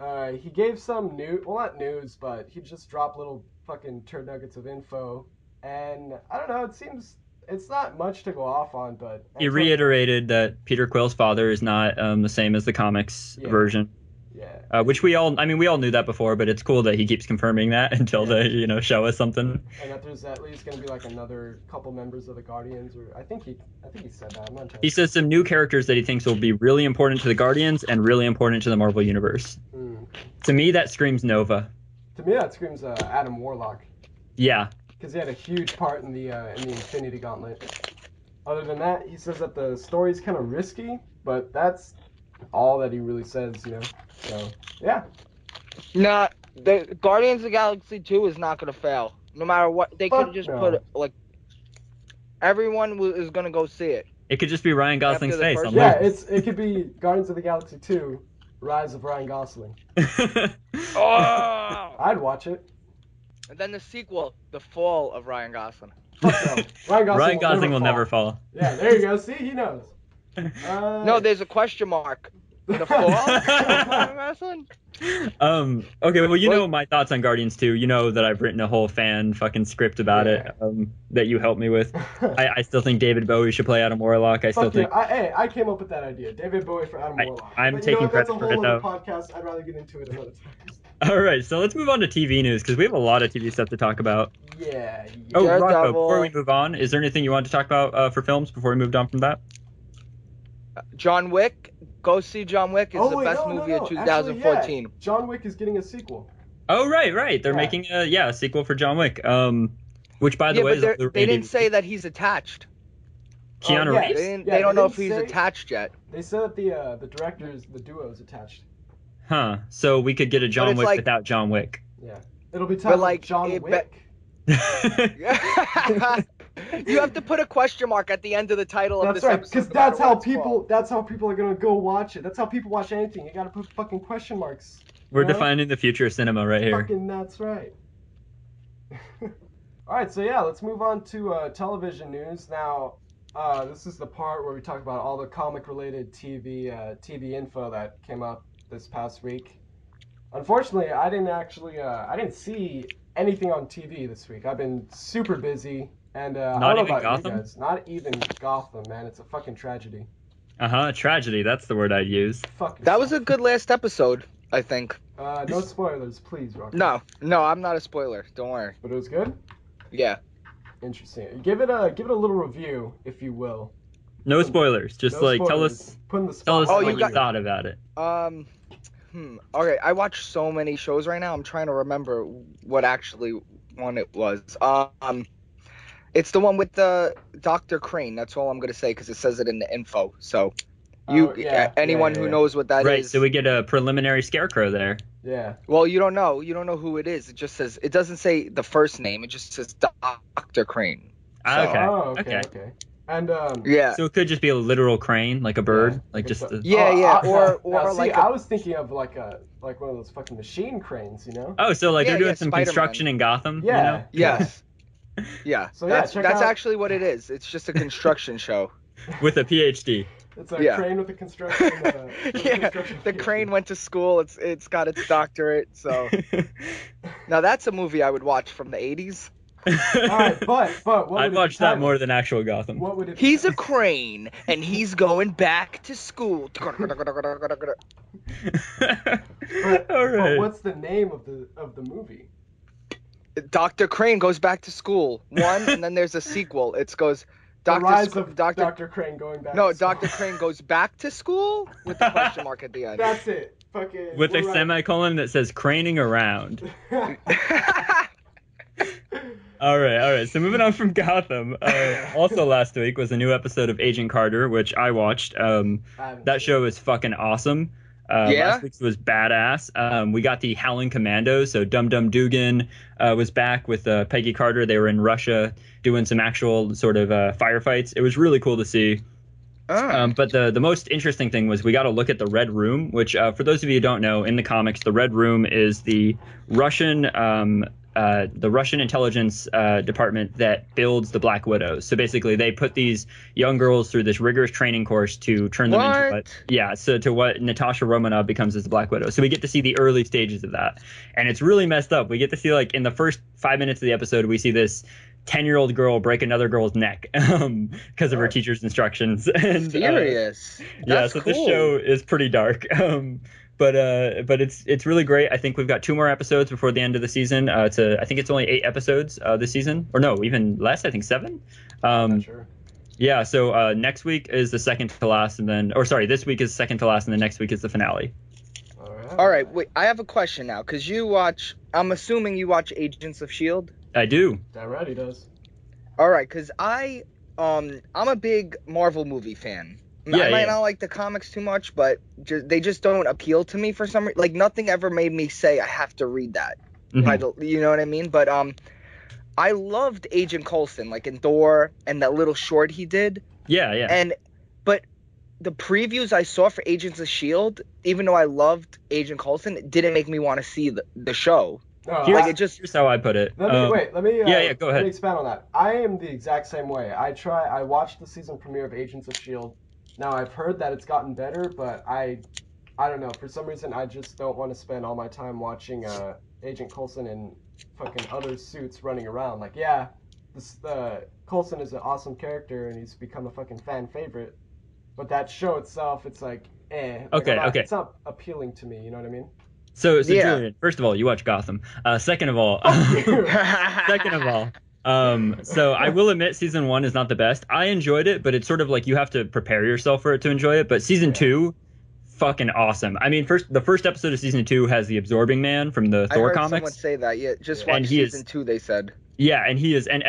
he gave some not news, but he just dropped little fucking turd nuggets of info. And I don't know, it seems it's not much to go off on, but he reiterated that Peter Quill's father is not the same as the comics version. Yeah. Which we all knew that before, but it's cool that he keeps confirming that until they, show us something. And that there's at least going to be like another couple members of the Guardians, or I think he said that. I'm not entirely He says some new characters that he thinks will be really important to the Guardians and really important to the Marvel Universe. To me, that screams Nova. To me, that screams Adam Warlock. Yeah. Because he had a huge part in the Infinity Gauntlet. Other than that, he says that the story's kind of risky, but that's all that he really says, So, yeah. Nah, the Guardians of the Galaxy 2 is not going to fail. No matter what, they could just put, everyone is going to go see it. It could just be Ryan Gosling's face. Yeah, it could be Guardians of the Galaxy 2, Rise of Ryan Gosling. Oh! I'd watch it. And then the sequel, The Fall of Ryan Gosling. Fuck no. Ryan Gosling will never fall. Yeah, there you go. See, he knows. No, there's a question mark. The Fall of Ryan Gosling? Okay, well, my thoughts on Guardians 2. You know that I've written a whole fan fucking script about it that you helped me with. I still think David Bowie should play Adam Warlock. I came up with that idea. David Bowie for Adam Warlock. I'm taking credit for it, though. That's a whole other podcast. I'd rather get into it another time. All right, so let's move on to TV news because we have a lot of TV stuff to talk about. Yeah. Oh, Daredevil. Rocco, before we move on, is there anything you want to talk about for films before we moved on from that? John Wick. Go see John Wick. It's the best movie of 2014. Actually, yeah. John Wick is getting a sequel. Oh, right. They're making a sequel for John Wick. Which, by the way, is they didn't say that he's attached. Keanu Reeves? They don't know if he's attached yet. They said that the directors, the duo is attached. Huh. So we could get a John Wick without John Wick. Yeah. It'll be titled John Wick. You have to put a question mark at the end of the title of this episode. That's right, because that's how people are gonna go watch it. That's how people watch anything. You gotta put fucking question marks. We're defining the future of cinema right here. Fucking that's right. Alright, so yeah, let's move on to television news. Now, this is the part where we talk about all the comic-related TV info that came up this past week. Unfortunately, I didn't see anything on TV this week. I've been super busy, and I don't know about Gotham? you guys. Not even Gotham, man. It's a fucking tragedy. Tragedy. That's the word I'd use. That was a good last episode, I think. No spoilers, please, Rocco. No, I'm not a spoiler. Don't worry. But it was good? Yeah. Interesting. Give it a little review, if you will. No spoilers. Just no spoilers. Tell us what you thought about it. Okay, I watch so many shows right now. I'm trying to remember what actually one it was. It's the one with the Dr. Crane. That's all I'm gonna say because it says it in the info. So, anyone who knows what that is. Right. So we get a preliminary Scarecrow there. Yeah. Well, you don't know. You don't know who it is. It just says. It doesn't say the first name. It just says Dr. Crane. So, Okay. And So it could just be a literal crane, like a bird, like just. Or like. I was thinking of like one of those fucking machine cranes, you know? Oh, so they're doing some Spider-Man. construction in Gotham. Yeah. You know? Yes. Yeah. So that's actually what it is. It's just a construction show. With a PhD. It's a crane with a construction. The crane went to school. It's got its doctorate. So now that's a movie I would watch from the 80s. All right, but I'd watch that more than actual Gotham. What would it? He's a crane and he's going back to school. All right. But what's the name of the movie? Dr. Crane goes back to school. One, and then there's a sequel. It goes Dr. Crane going back. No, Dr. Crane goes back to school with the question mark at the end. That's it. Fucking. With a semicolon that says craning around. All right. So moving on from Gotham, also last week was a new episode of Agent Carter, which I watched. That show is fucking awesome. Last week's was badass. We got the Howling Commandos, so Dum Dum Dugan was back with Peggy Carter. They were in Russia doing some actual sort of firefights. It was really cool to see. But the most interesting thing was we got to look at the Red Room, which for those of you who don't know, in the comics, the Red Room is the Russian intelligence department that builds the Black Widows. So basically, they put these young girls through this rigorous training course to turn them into what Natasha Romanoff becomes as the Black Widow. So we get to see the early stages of that, and it's really messed up. We get to see, like, in the first 5 minutes of the episode, we see this 10-year-old girl break another girl's neck because of her teacher's instructions. And, serious? That's cool. This show is pretty dark. But it's really great. I think we've got 2 more episodes before the end of the season. I think it's only 8 episodes this season, or no, even less. I think 7. I'm not sure. Yeah. So next week is the second to last, this week is second to last, and then next week is the finale. All right. Wait, I have a question now, because I'm assuming you watch Agents of S.H.I.E.L.D. I do. That right, he does. All right, because I'm a big Marvel movie fan. I might not like the comics too much, but they just don't appeal to me for some reason. Like, nothing ever made me say I have to read that. Mm-hmm. You know what I mean? But I loved Agent Coulson, like in Thor, and that little short he did. Yeah. But the previews I saw for Agents of S.H.I.E.L.D., even though I loved Agent Coulson, it didn't make me want to see the show. No, here's how I put it. Let me go ahead. Let me expand on that. I am the exact same way. I watched the season premiere of Agents of S.H.I.E.L.D. Now, I've heard that it's gotten better, but I don't know. For some reason, I just don't want to spend all my time watching Agent Coulson in fucking other suits running around. Like, Coulson is an awesome character, and he's become a fucking fan favorite. But that show itself, it's like, Okay. It's not appealing to me, you know what I mean? So Yeah. Julian, first of all, you watch Gotham. Second of all, so I will admit season 1 is not the best. I enjoyed it, but it's sort of like you have to prepare yourself for it to enjoy it. But season 2, fucking awesome. I mean, the first episode of season 2 has the Absorbing Man from the Thor I heard comics. someone say that. Yeah, just watch And he season is- 2. They said. Yeah, and he is, and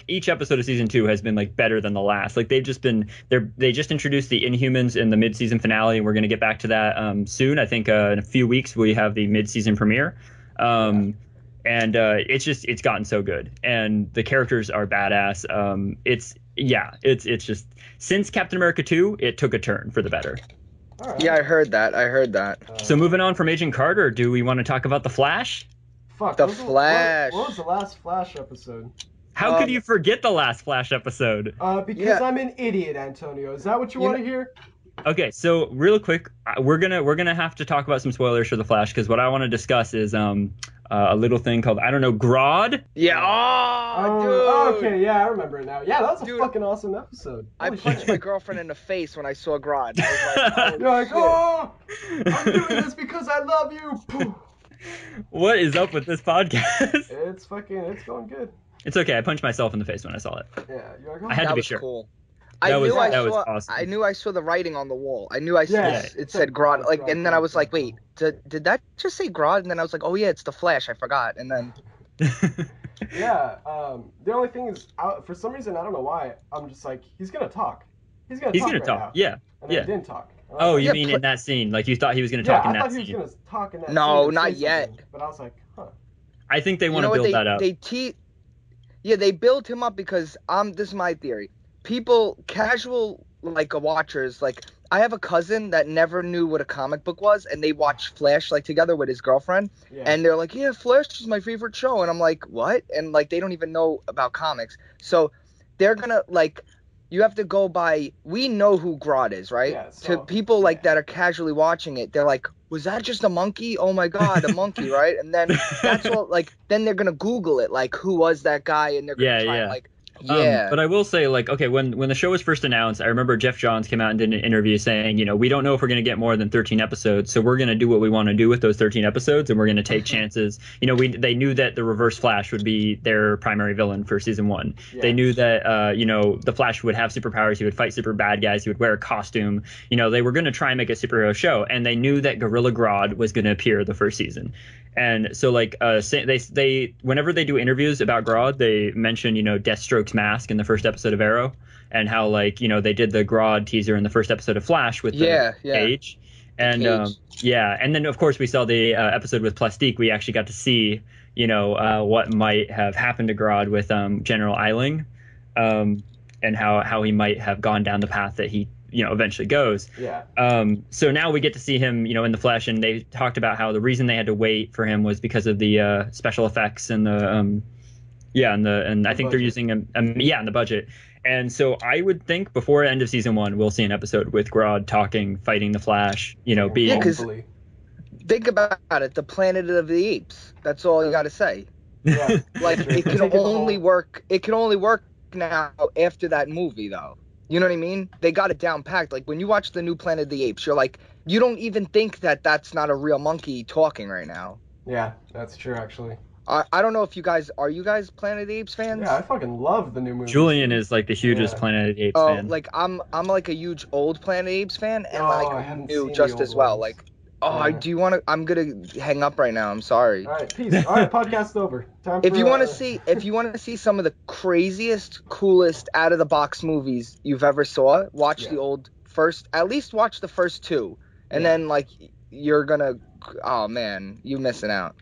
each episode of season 2 has been like better than the last. Like they just introduced the Inhumans in the mid-season finale, and we're gonna get back to that soon. I think in a few weeks we have the mid-season premiere, and it's gotten so good, and the characters are badass. It's just since Captain America 2, it took a turn for the better. All right. Yeah, I heard that. So moving on from Agent Carter, do we want to talk about the Flash? Fuck. The what was Flash. What was the last Flash episode? How could you forget the last Flash episode? Because I'm an idiot, Antonio. Is that what you want to hear? Okay, so real quick, we're gonna have to talk about some spoilers for the Flash because what I want to discuss is a little thing called Grodd. Yeah. Oh, dude. Okay, yeah, I remember it now. Yeah, that was a Dude, fucking awesome episode. I Holy punched shit. my girlfriend in the face when I saw Grodd. I was like, You're like, shit. oh, I'm doing this because I love you. Poof. What is up with this podcast? It's going good. It's okay. I punched myself in the face when I saw it. Yeah, you're like, oh. I had to That be was sure. cool. That was saw, awesome. I knew I saw the writing on the wall. I knew it said Grodd. Like, and then I was like, wait, did that just say Grodd? And then I was like, oh yeah, it's the Flash. I forgot. And then Yeah. The only thing is, for some reason, I don't know why, I'm just like, he's gonna talk. He's gonna talk. Now. Yeah. And then he didn't talk. Oh, you Yeah, mean in that scene? Like you thought he was gonna talk in that I thought scene? he was gonna talk in that No, scene. and not say yet. something, but I was like, huh. I think they want to build that up. They build him up because this is my theory. People, casual watchers, like I have a cousin that never knew what a comic book was, and they watched Flash together with his girlfriend, and they're like, yeah, Flash is my favorite show, and I'm like, what? And they don't even know about comics, so they're gonna you have to go by. We know who Grodd is, right? Yeah, so, to people that are casually watching it, they're like, was that just a monkey? Oh my god, a monkey, right? And then that's all. Then they're gonna Google it, who was that guy? And they're gonna try But I will say, when the show was first announced, I remember Jeff Johns came out and did an interview saying, we don't know if we're going to get more than 13 episodes, so we're going to do what we want to do with those 13 episodes, and we're going to take chances. They knew that the Reverse Flash would be their primary villain for season 1. Yeah. They knew that, the Flash would have superpowers, he would fight super bad guys, he would wear a costume. They were going to try and make a superhero show, and they knew that Gorilla Grodd was going to appear the first season. And so, they whenever they do interviews about Grodd, they mention, Deathstroke's mask in the first episode of Arrow, and how, they did the Grodd teaser in the first episode of Flash with the Cage. And, and then, of course, we saw the episode with Plastique. We actually got to see, what might have happened to Grodd with General Eiling, and how he might have gone down the path that he eventually goes. Yeah. So now we get to see him, in the flesh, and they talked about how the reason they had to wait for him was because of the special effects and the I think they're using in the budget. And so I would think before end of season 1 we'll see an episode with Grodd talking, fighting the Flash, being. Yeah, because think about it, the Planet of the Apes. That's all you got to say. Yeah. It can only work. It can only work now after that movie, though. You know what I mean? They got it down packed. When you watch the new Planet of the Apes, you're like, you don't even think that that's not a real monkey talking right now. Yeah, that's true, actually. I don't know if are you guys Planet of the Apes fans? Yeah, I fucking love the new movie. Julian is the hugest Planet of the Apes fan. I'm a huge old Planet of the Apes fan, and I haven't new seen just the as old well. ones. Do you want to? I'm gonna hang up right now. I'm sorry. All right, peace. All right, podcast over. Time If for, you want to see some of the craziest, coolest, out of the box movies you've ever saw, watch the old first. At least watch the first 2, and then you're gonna. Oh man, you're missing out.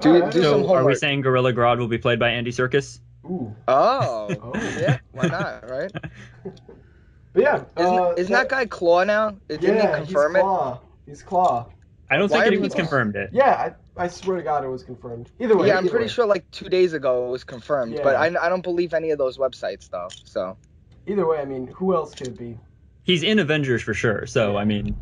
Do some homework. Are we saying Gorilla Grodd will be played by Andy Serkis? Ooh. Oh. Yeah. Why not? Right. But yeah, isn't that guy Claw now? Didn't he confirm He's Claw. I don't think anyone's confirmed it. Yeah, I swear to God it was confirmed. Either way. Yeah, I'm pretty sure 2 days ago it was confirmed, but I don't believe any of those websites though. So. Either way, I mean, who else could it be? He's in Avengers for sure, so I mean,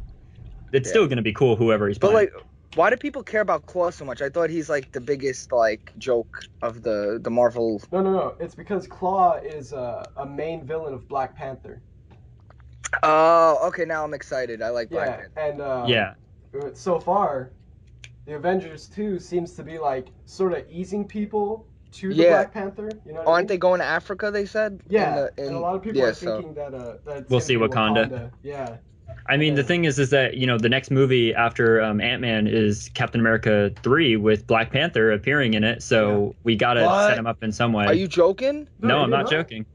it's still gonna be cool whoever he's playing. But why do people care about Claw so much? I thought he's the biggest joke of the Marvel. No. It's because Claw is a main villain of Black Panther. Oh, okay. Now I'm excited. I like Black Panther. And so far, the Avengers 2 seems to be like sort of easing people to the Black Panther. You know what I Aren't mean? they going to Africa? They said. Yeah, and a lot of people are thinking that it's we'll gonna see be Wakanda. Yeah. I mean, the thing is that, you know, the next movie after Ant-Man is Captain America 3 with Black Panther appearing in it. So we got to set him up in some way. Are you joking? No, I'm not joking.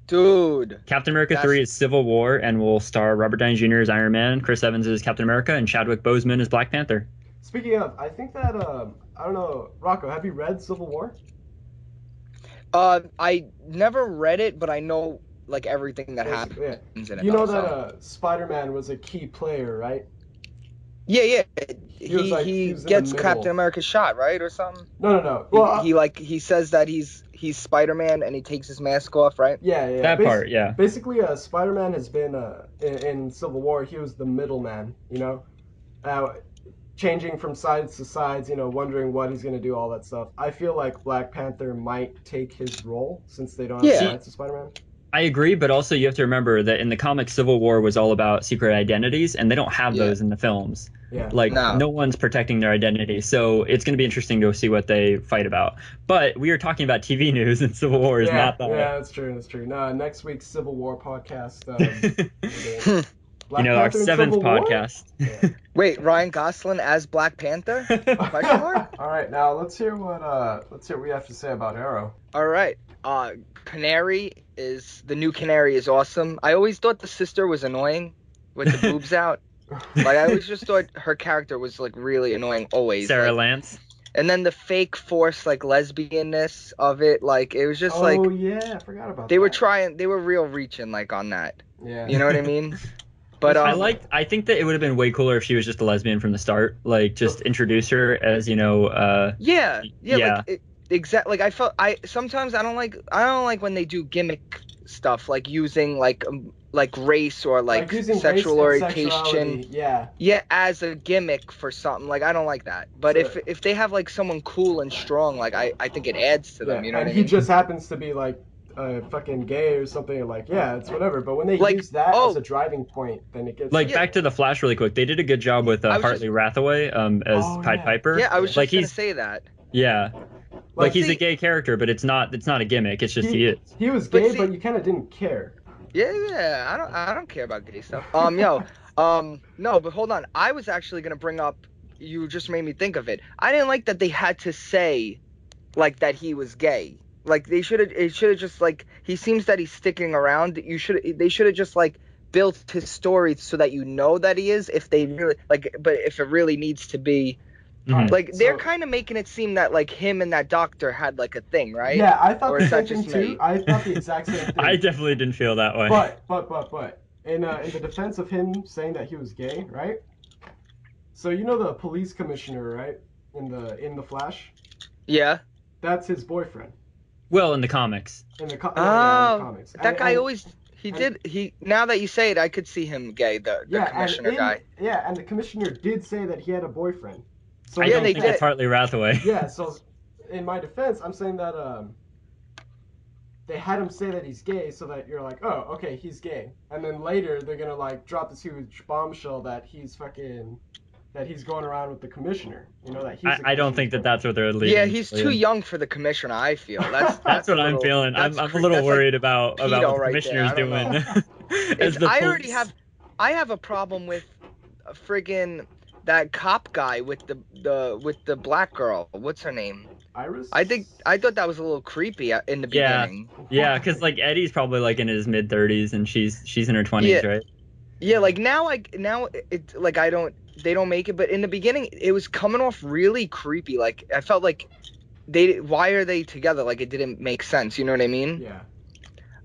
Dude. Captain America 3 is Civil War and will star Robert Downey Jr. as Iron Man, Chris Evans as Captain America, and Chadwick Boseman as Black Panther. Speaking of, I think that, I don't know, Rocco, have you read Civil War? I never read it, but I know like everything that happens in it. You know that Spider-Man was a key player, right? Yeah. He gets Captain America's shot, right, or something? No. Well, he says that he's Spider-Man and he takes his mask off, right? Yeah. That part, yeah. Basically, Spider-Man has been in Civil War. He was the middleman, you know, changing from sides to sides, you know, wondering what he's gonna do, all that stuff. I feel like Black Panther might take his role since they don't have the rights to Spider-Man. I agree, but also you have to remember that in the comics, Civil War was all about secret identities, and they don't have those in the films. Yeah. Like, no one's protecting their identity, so it's going to be interesting to see what they fight about. But we are talking about TV news, and Civil War is not that. Yeah, that's true. No, next week's Civil War podcast. You know, our 7th podcast. Yeah. Wait, Ryan Gosling as Black Panther? Question mark? All right, now let's hear what we have to say about Arrow. All right. The new Canary is awesome. I always thought the sister was annoying with the boobs out. Like, I always just thought her character was like really annoying always. Sarah Lance. And then the fake forced like lesbianness of it, like it was just like. Oh yeah, I forgot about that. They were real reaching like on that. Yeah. You know what I mean? But I think that it would have been way cooler if she was just a lesbian from the start. Like, just introduce her as, you know. Yeah. Exactly. Like sometimes I don't like when they do gimmick stuff, like using like race or like sexual orientation. Yeah, as a gimmick for something. Like, I don't like that. But if they have like someone cool and strong, like I think it adds to them. You know what I mean? And he just happens to be like fucking gay or something, like, yeah, it's whatever. But when they use that as a driving point, then it gets like back to the Flash really quick. They did a good job with Hartley Rathaway as Pied Piper. Yeah, I was just gonna say that. Yeah. Like, he's a gay character, but it's not a gimmick. It's just he is. He was gay, but you kind of didn't care. Yeah. I don't care about gay stuff. No, but hold on. I was actually gonna bring up. You just made me think of it. I didn't like that they had to say, like, that he was gay. Like, it should have just, like, he seems that he's sticking around. They should have just, like, built his story so that you know that he is, if they really, like, but if it really needs to be, like, they're kind of making it seem that, like, him and that doctor had, like, a thing, right? Yeah, I thought the same thing too. I thought the exact same thing. I definitely didn't feel that way. But, in the defense of him saying that he was gay, right? So, you know the police commissioner, right? In the Flash? Yeah. That's his boyfriend. Well, in the comics. In the comics. That guy always. Now that you say it, I could see him gay, the commissioner guy. Yeah, and the commissioner did say that he had a boyfriend. So I don't think it's Hartley Rathaway. Yeah, so in my defense, I'm saying that they had him say that he's gay so that you're like, oh, okay, he's gay. And then later they're gonna like drop this huge bombshell that he's going around with the commissioner. You know, that he's I don't think that's what they're leading. Yeah, he's too young for the commissioner, I feel. That's what I'm feeling. I'm a little worried about what the commissioner's doing. I have a problem with friggin' that cop guy with the black girl. What's her name? Iris? I thought that was a little creepy in the beginning. Yeah, because like Eddie's probably like in his mid-30s and she's in her 20s, right? Yeah, like now it's like they don't make it, but in the beginning it was coming off really creepy. Like, I felt like why are they together? Like, it didn't make sense. You know what I mean? Yeah.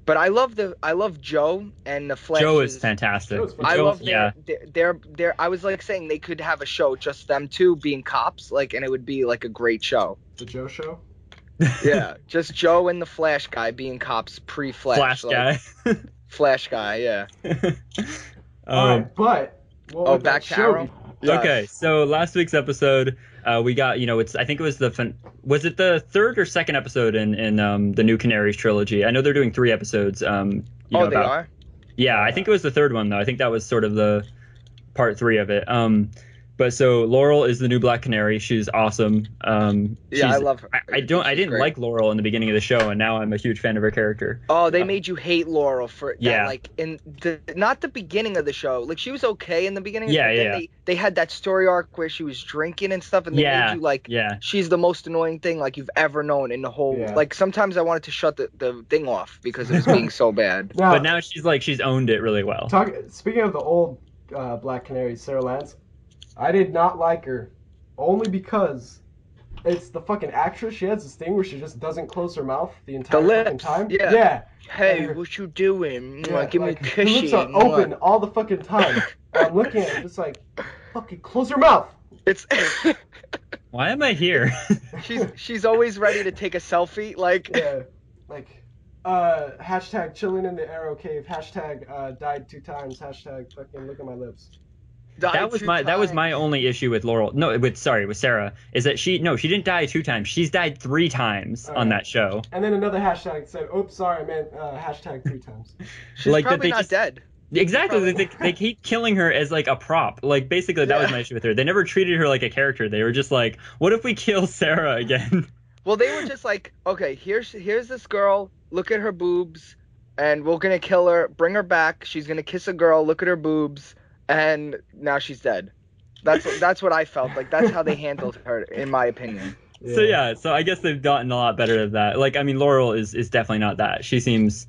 But I love Joe and the Flash. Joe is fantastic. I love their I was like saying they could have a show just them two being cops, like, and it would be like a great show. The Joe show? Yeah, just Joe and the Flash guy being cops pre-Flash. Flash guy, yeah. All right, but back to Arrow. Yes. Okay, so last week's episode, we got, I think it was was it the third or second episode in the New Canaries trilogy? I know they're doing 3 episodes. They are? Yeah, I think it was the third one though. I think that was sort of the part 3 of it. But so Laurel is the new Black Canary. She's awesome. I love her. I didn't like Laurel in the beginning of the show, and now I'm a huge fan of her character. Oh, they made you hate Laurel for that, Yeah. like not the beginning of the show. Like she was okay in the beginning. Yeah, but then they had that story arc where she was drinking and stuff, and they made you like she's the most annoying thing like you've ever known in the whole. Yeah. Like sometimes I wanted to shut the thing off because it was being so bad. But now she's owned it really well. Speaking of the old Black Canary, Sarah Lance, I did not like her, only because it's the fucking actress. She has this thing where she just doesn't close her mouth the entire fucking time. Yeah. Hey, what you doing? Yeah, give me a Her kissy. lips are open all the fucking time. I'm looking at her just like, fucking close your mouth. It's. Why am I here? she's always ready to take a selfie. Like. Yeah. Like. Hashtag chilling in the Arrow Cave. Hashtag died 2 times. Hashtag fucking look at my lips. That was my only issue with Laurel. No, with Sarah, is that she didn't die 2 times. She's died 3 times on that show. And then another hashtag said, "Oops, sorry, man." Hashtag 3 times. She's like, probably not dead. Exactly. They keep killing her as like a prop. Like basically that was my issue with her. They never treated her like a character. They were just like, what if we kill Sarah again? Well, they were just like, okay, here's this girl. Look at her boobs, and we're gonna kill her. Bring her back. She's gonna kiss a girl. Look at her boobs. And now she's dead. That's what I felt. Like that's how they handled her, in my opinion. Yeah. So I guess they've gotten a lot better at that. Like I mean, Laurel is definitely not that. She seems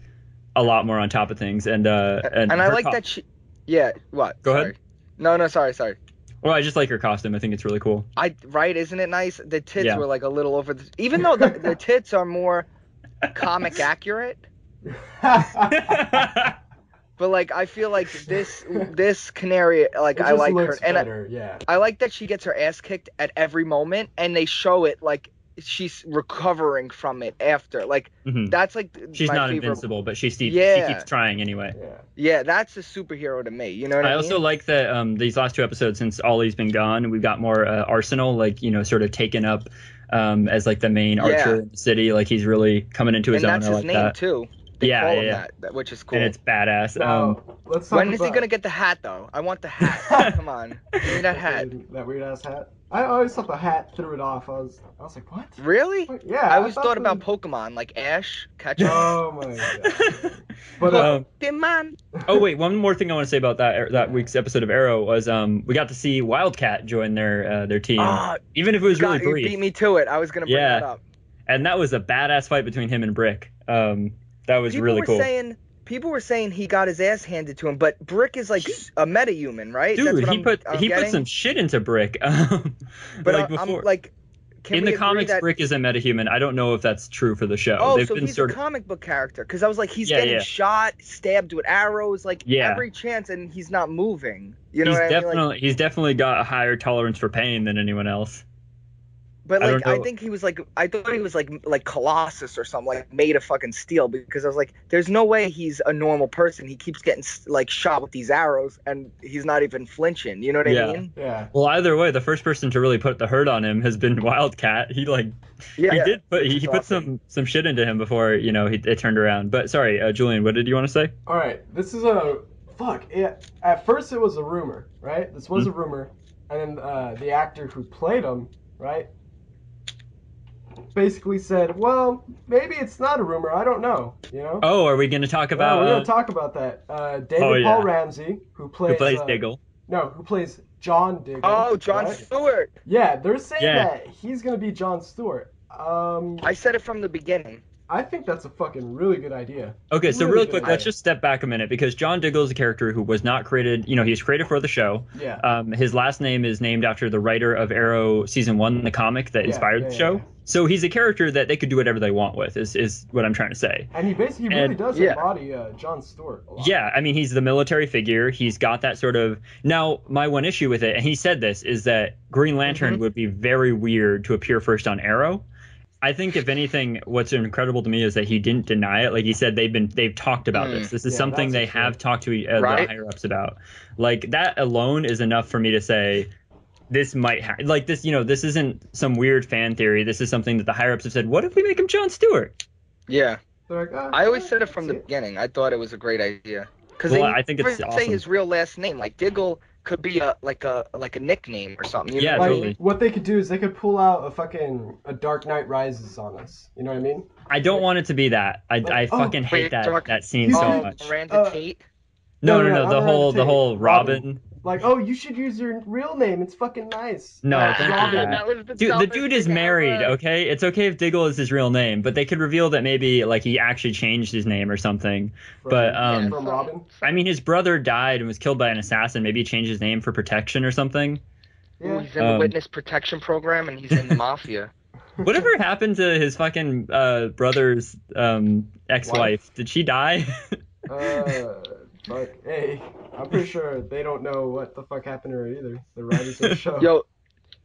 a lot more on top of things. And I like that she. Yeah. What? Go ahead. No. Sorry. Well, I just like her costume. I think it's really coul. Right? Isn't it nice? The tits were like a little over the. Even though the tits are more comic accurate. But like I feel like this canary, like I like her, and I like that she gets her ass kicked at every moment, and they show it like she's recovering from it after. Like that's like she's my not favorite. Invincible, but she keeps trying anyway. Yeah, that's a superhero to me. You know what I mean? I also like that these last 2 episodes, since Ollie's been gone, we've got more Arsenal, like sort of taken up as like the main archer in the city. Like he's really coming into his own. And that's his name too. Yeah. That, which is cool. And it's badass. When is he gonna get the hat though? I want the hat. Come on, give me that hat. That weird ass hat. I always thought the hat threw it off. I was like, what? Really? Yeah. I always thought about Pokemon, like Ash, catch. Oh my god. But Pokemon. Oh wait, one more thing I want to say about that week's episode of Arrow was we got to see Wildcat join their team, even if it was really brief. You beat me to it. I was gonna bring that up. And that was a badass fight between him and Brick. That was really cool. People were saying he got his ass handed to him, but Brick is like a metahuman, right? Dude, he put some shit into Brick. But before, in the comics, Brick is a metahuman. I don't know if that's true for the show. Oh, so he's a comic book character. Because I was like, he's getting shot, stabbed with arrows, like every chance, and he's not moving. You know what I mean? Like, he's definitely got a higher tolerance for pain than anyone else. But like I think he was like I thought he was like Colossus or something, like made of fucking steel, because I was like, there's no way he's a normal person. He keeps getting like shot with these arrows and he's not even flinching. You know what I mean? Yeah. Well, either way, the first person to really put the hurt on him has been Wildcat. He put some shit into him before it turned around. But sorry, Julian, what did you want to say? All right, this is at first it was a rumor, right? This was a rumor, and then the actor who played him, right, basically said, well, maybe it's not a rumor. I don't know. Oh, are we going to talk about? We're going to talk about that. David Paul Ramsey, who plays Diggle. No, who plays John Diggle. Oh, John Stewart. Yeah, they're saying that he's going to be John Stewart. I said it from the beginning. I think that's a fucking really good idea. Okay, so really quick, let's just step back a minute, because John Diggle is a character who was not created, he was created for the show. Yeah. His last name is named after the writer of Arrow Season 1, the comic that inspired the show. Yeah. So he's a character that they could do whatever they want with, is what I'm trying to say. And he really does embody John Stewart a lot. Yeah, I mean, he's the military figure. He's got that sort of... Now, my one issue with it, and he said this, is that Green Lantern would be very weird to appear first on Arrow. I think, if anything, what's incredible to me is that he didn't deny it. Like he said, they've talked about this. This is something they have talked to the higher ups about. Like that alone is enough for me to say this might this. This isn't some weird fan theory. This is something that the higher ups have said. What if we make him John Stewart? Yeah, I always said it from the beginning. I thought it was a great idea because I think it's awesome. Say his real last name. Like Diggle could be a nickname or something. Yeah, Like, totally. what they could do is they could pull out a Dark Knight Rises on us. You know what I mean? I don't want it to be that. I fucking hate that scene so much. Miranda Tate. No, not the Miranda whole Tate, Robin. Like, oh, you should use your real name. It's fucking nice. No, don't do Robin. that. was the Dude, the dumbest dude is thing married, ever. okay? It's okay if Diggle is his real name, but they could reveal that maybe like he actually changed his name or something. But From Robin. I mean, his brother died and was killed by an assassin. Maybe he changed his name for protection or something. Ooh, he's in the witness protection program and he's in the mafia. Whatever happened to his fucking brother's ex-wife? Did she die? Fuck, hey, I'm pretty sure they don't know what the fuck happened to her either. The writers of the show. Yo,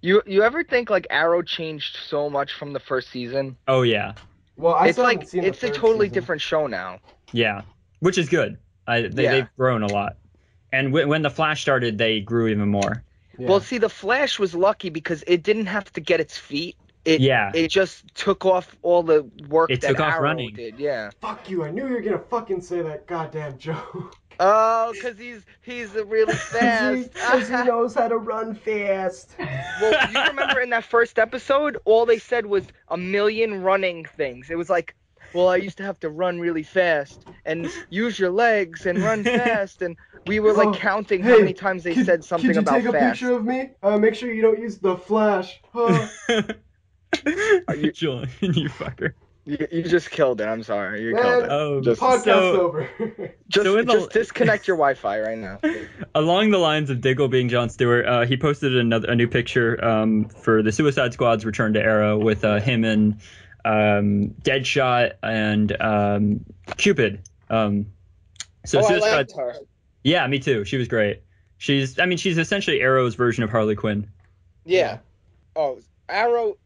you ever think like Arrow changed so much from the first season? Oh yeah, Well, I It's still haven't like seen the it's a third totally season. different show now. yeah, which is good. They've grown a lot, and when the Flash started, they grew even more. Yeah. Well, see, the Flash was lucky because it didn't have to get its feet. It just took off all the work It that took off Arrow running. did. Yeah. Fuck you! I knew you were gonna fucking say that goddamn joke. Oh, because he's really fast. Because he knows how to run fast. Well, you remember in that first episode, all they said was a million running things. It was like, well, I used to have to run really fast and use your legs and run fast, and we were like counting how many times they said something about fast. Could you take a picture of me? Make sure you don't use the flash. Julian, you fucker. You just killed it. I'm sorry. You Man, killed it. Podcast's over. Just disconnect your Wi-Fi right now. Along the lines of Diggle being Jon Stewart, he posted a new picture for the Suicide Squad's return to Arrow with him and Deadshot and Cupid. So I liked her. Yeah, me too. She was great. She's essentially Arrow's version of Harley Quinn. Yeah. Oh, Arrow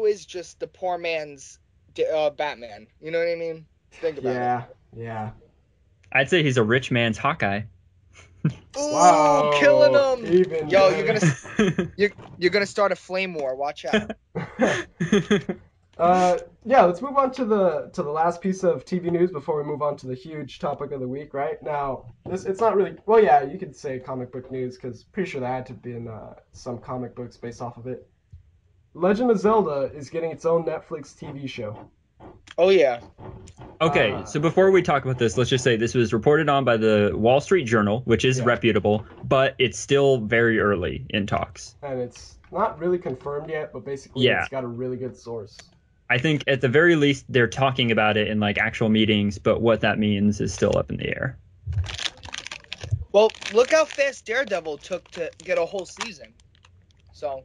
is just the poor man's Batman. You know what I mean? Think about it. Yeah. I'd say he's a rich man's Hawkeye. Ooh, Wow. killing him. Even Yo, better. you're gonna start a flame war. Watch out. Let's move on to the last piece of TV news before we move on to the huge topic of the week. Right now, it's not really. Well, yeah, you could say comic book news because pretty sure there had to be some comic books based off of it. Legend of Zelda is getting its own Netflix TV show. Oh yeah. Okay, so before we talk about this, let's just say this was reported on by the Wall Street Journal, which is reputable, but it's still very early in talks. And it's not really confirmed yet, but basically it's got a really good source. I think at the very least they're talking about it in like actual meetings, but what that means is still up in the air. Well, look how fast Daredevil took to get a whole season. So.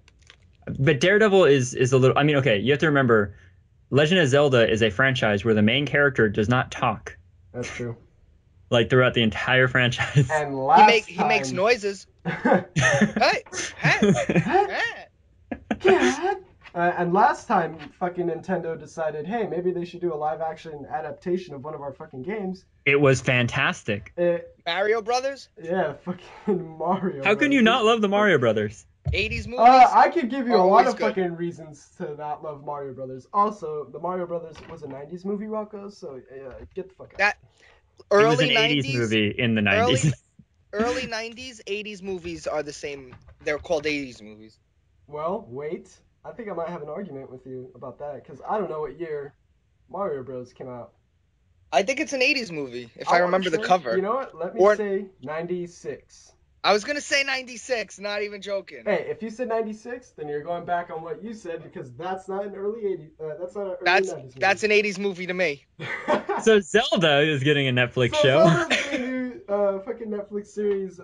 But Daredevil is a little. I mean, okay, you have to remember, Legend of Zelda is a franchise where the main character does not talk. That's true. Like throughout the entire franchise. And last he makes noises. Hey. Cat. And last time, fucking Nintendo decided, hey, maybe they should do a live-action adaptation of one of our fucking games. It was fantastic. Mario Brothers? Yeah, fucking Mario. How can you not love the Mario Brothers? 80s movies? I could give you a lot of good. fucking reasons to not love Mario Brothers. Also, the Mario Brothers was a 90s movie, Rocco, so get the fuck out. That It early was an 90s 80s movie in the 90s. Early 90s, 80s movies are the same. They're called 80s movies. Well, wait. I think I might have an argument with you about that, because I don't know what year Mario Bros. Came out. I think it's an 80s movie, if I remember the cover. You know what? Let me say 96. I was going to say 96, not even joking. Hey, if you said 96, then you're going back on what you said, because that's not an early 80s. That's not an early 90s movie. That's an 80s movie to me. So Zelda is getting a Netflix show. Zelda's getting a new fucking Netflix series.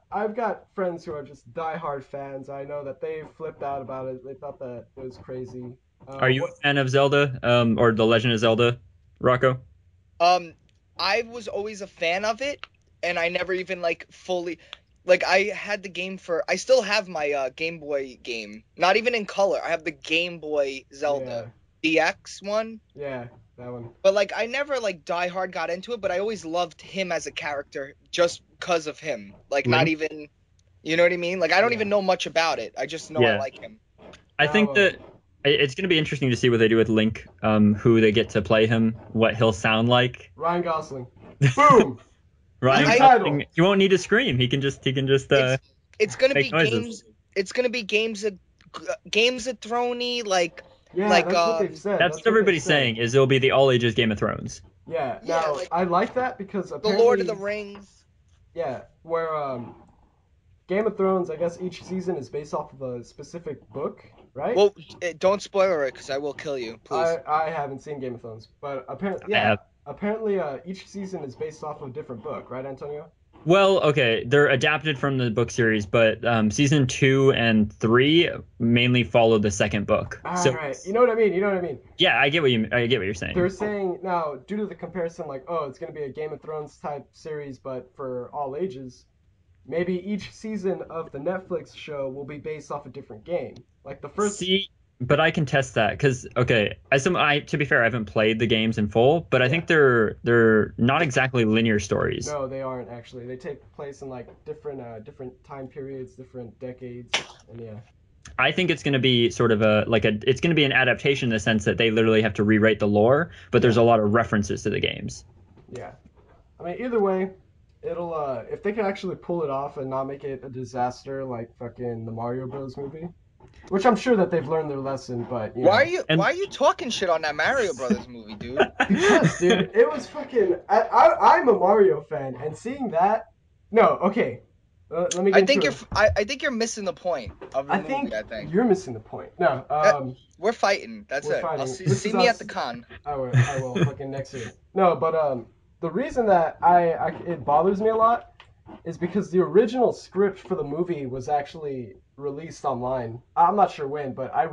I've got friends who are just diehard fans. I know that they flipped out about it. They thought that it was crazy. Are you a fan of Zelda, or The Legend of Zelda, Rocco? I was always a fan of it, and I never even fully. I had the game I still have my Game Boy game. Not even in color. I have the Game Boy Zelda DX one. Yeah, that one. But I never diehard got into it, but I always loved him as a character just because of him. Not even, you know what I mean? I don't even know much about it. I just know I like him. I think that it's going to be interesting to see what they do with Link, who they get to play him, what he'll sound like. Ryan Gosling. Boom. Ryan Gosling, he won't need to scream. He can just. it's gonna be Make noises. games. It's gonna be Games of Thrones-y, like Yeah, that's what they've said. That's what everybody's saying, is it'll be the all ages Game of Thrones. Yeah. Yeah, Now like I like that because the apparently Lord of the Rings. Yeah, where Game of Thrones, I guess each season is based off of a specific book, right? Well, don't spoiler it because I will kill you, please. I haven't seen Game of Thrones, but apparently each season is based off of a different book, right, Antonio? Well, okay, they're adapted from the book series, but season 2 and 3 mainly follow the second book. So, Right. You know what I mean? yeah, I get what you're saying. They're saying now, due to the comparison, like, oh, it's going to be a Game of Thrones type series, but for all ages. Maybe each season of the Netflix show will be based off a different game. Like the first. See, but I can test that because to be fair, I haven't played the games in full, but I think they're not exactly linear stories. No, they aren't actually. They take place in like different time periods, different decades, and yeah. I think it's going to be sort of it's going to be an adaptation in the sense that they literally have to rewrite the lore, but there's a lot of references to the games. Yeah, I mean either way. It'll if they can actually pull it off and not make it a disaster like fucking the Mario Bros movie, which I'm sure that they've learned their lesson. But why are you talking shit on that Mario Brothers movie, dude? Because dude, it was fucking. I'm a Mario fan, and seeing that. No, okay. Let me. I think you're missing the point of the movie. I think you're missing the point. No, we're fighting. That's it. Fighting. I'll see me at the con. I will fucking next year. No, but the reason that it bothers me a lot is because the original script for the movie was actually released online. I'm not sure when, but I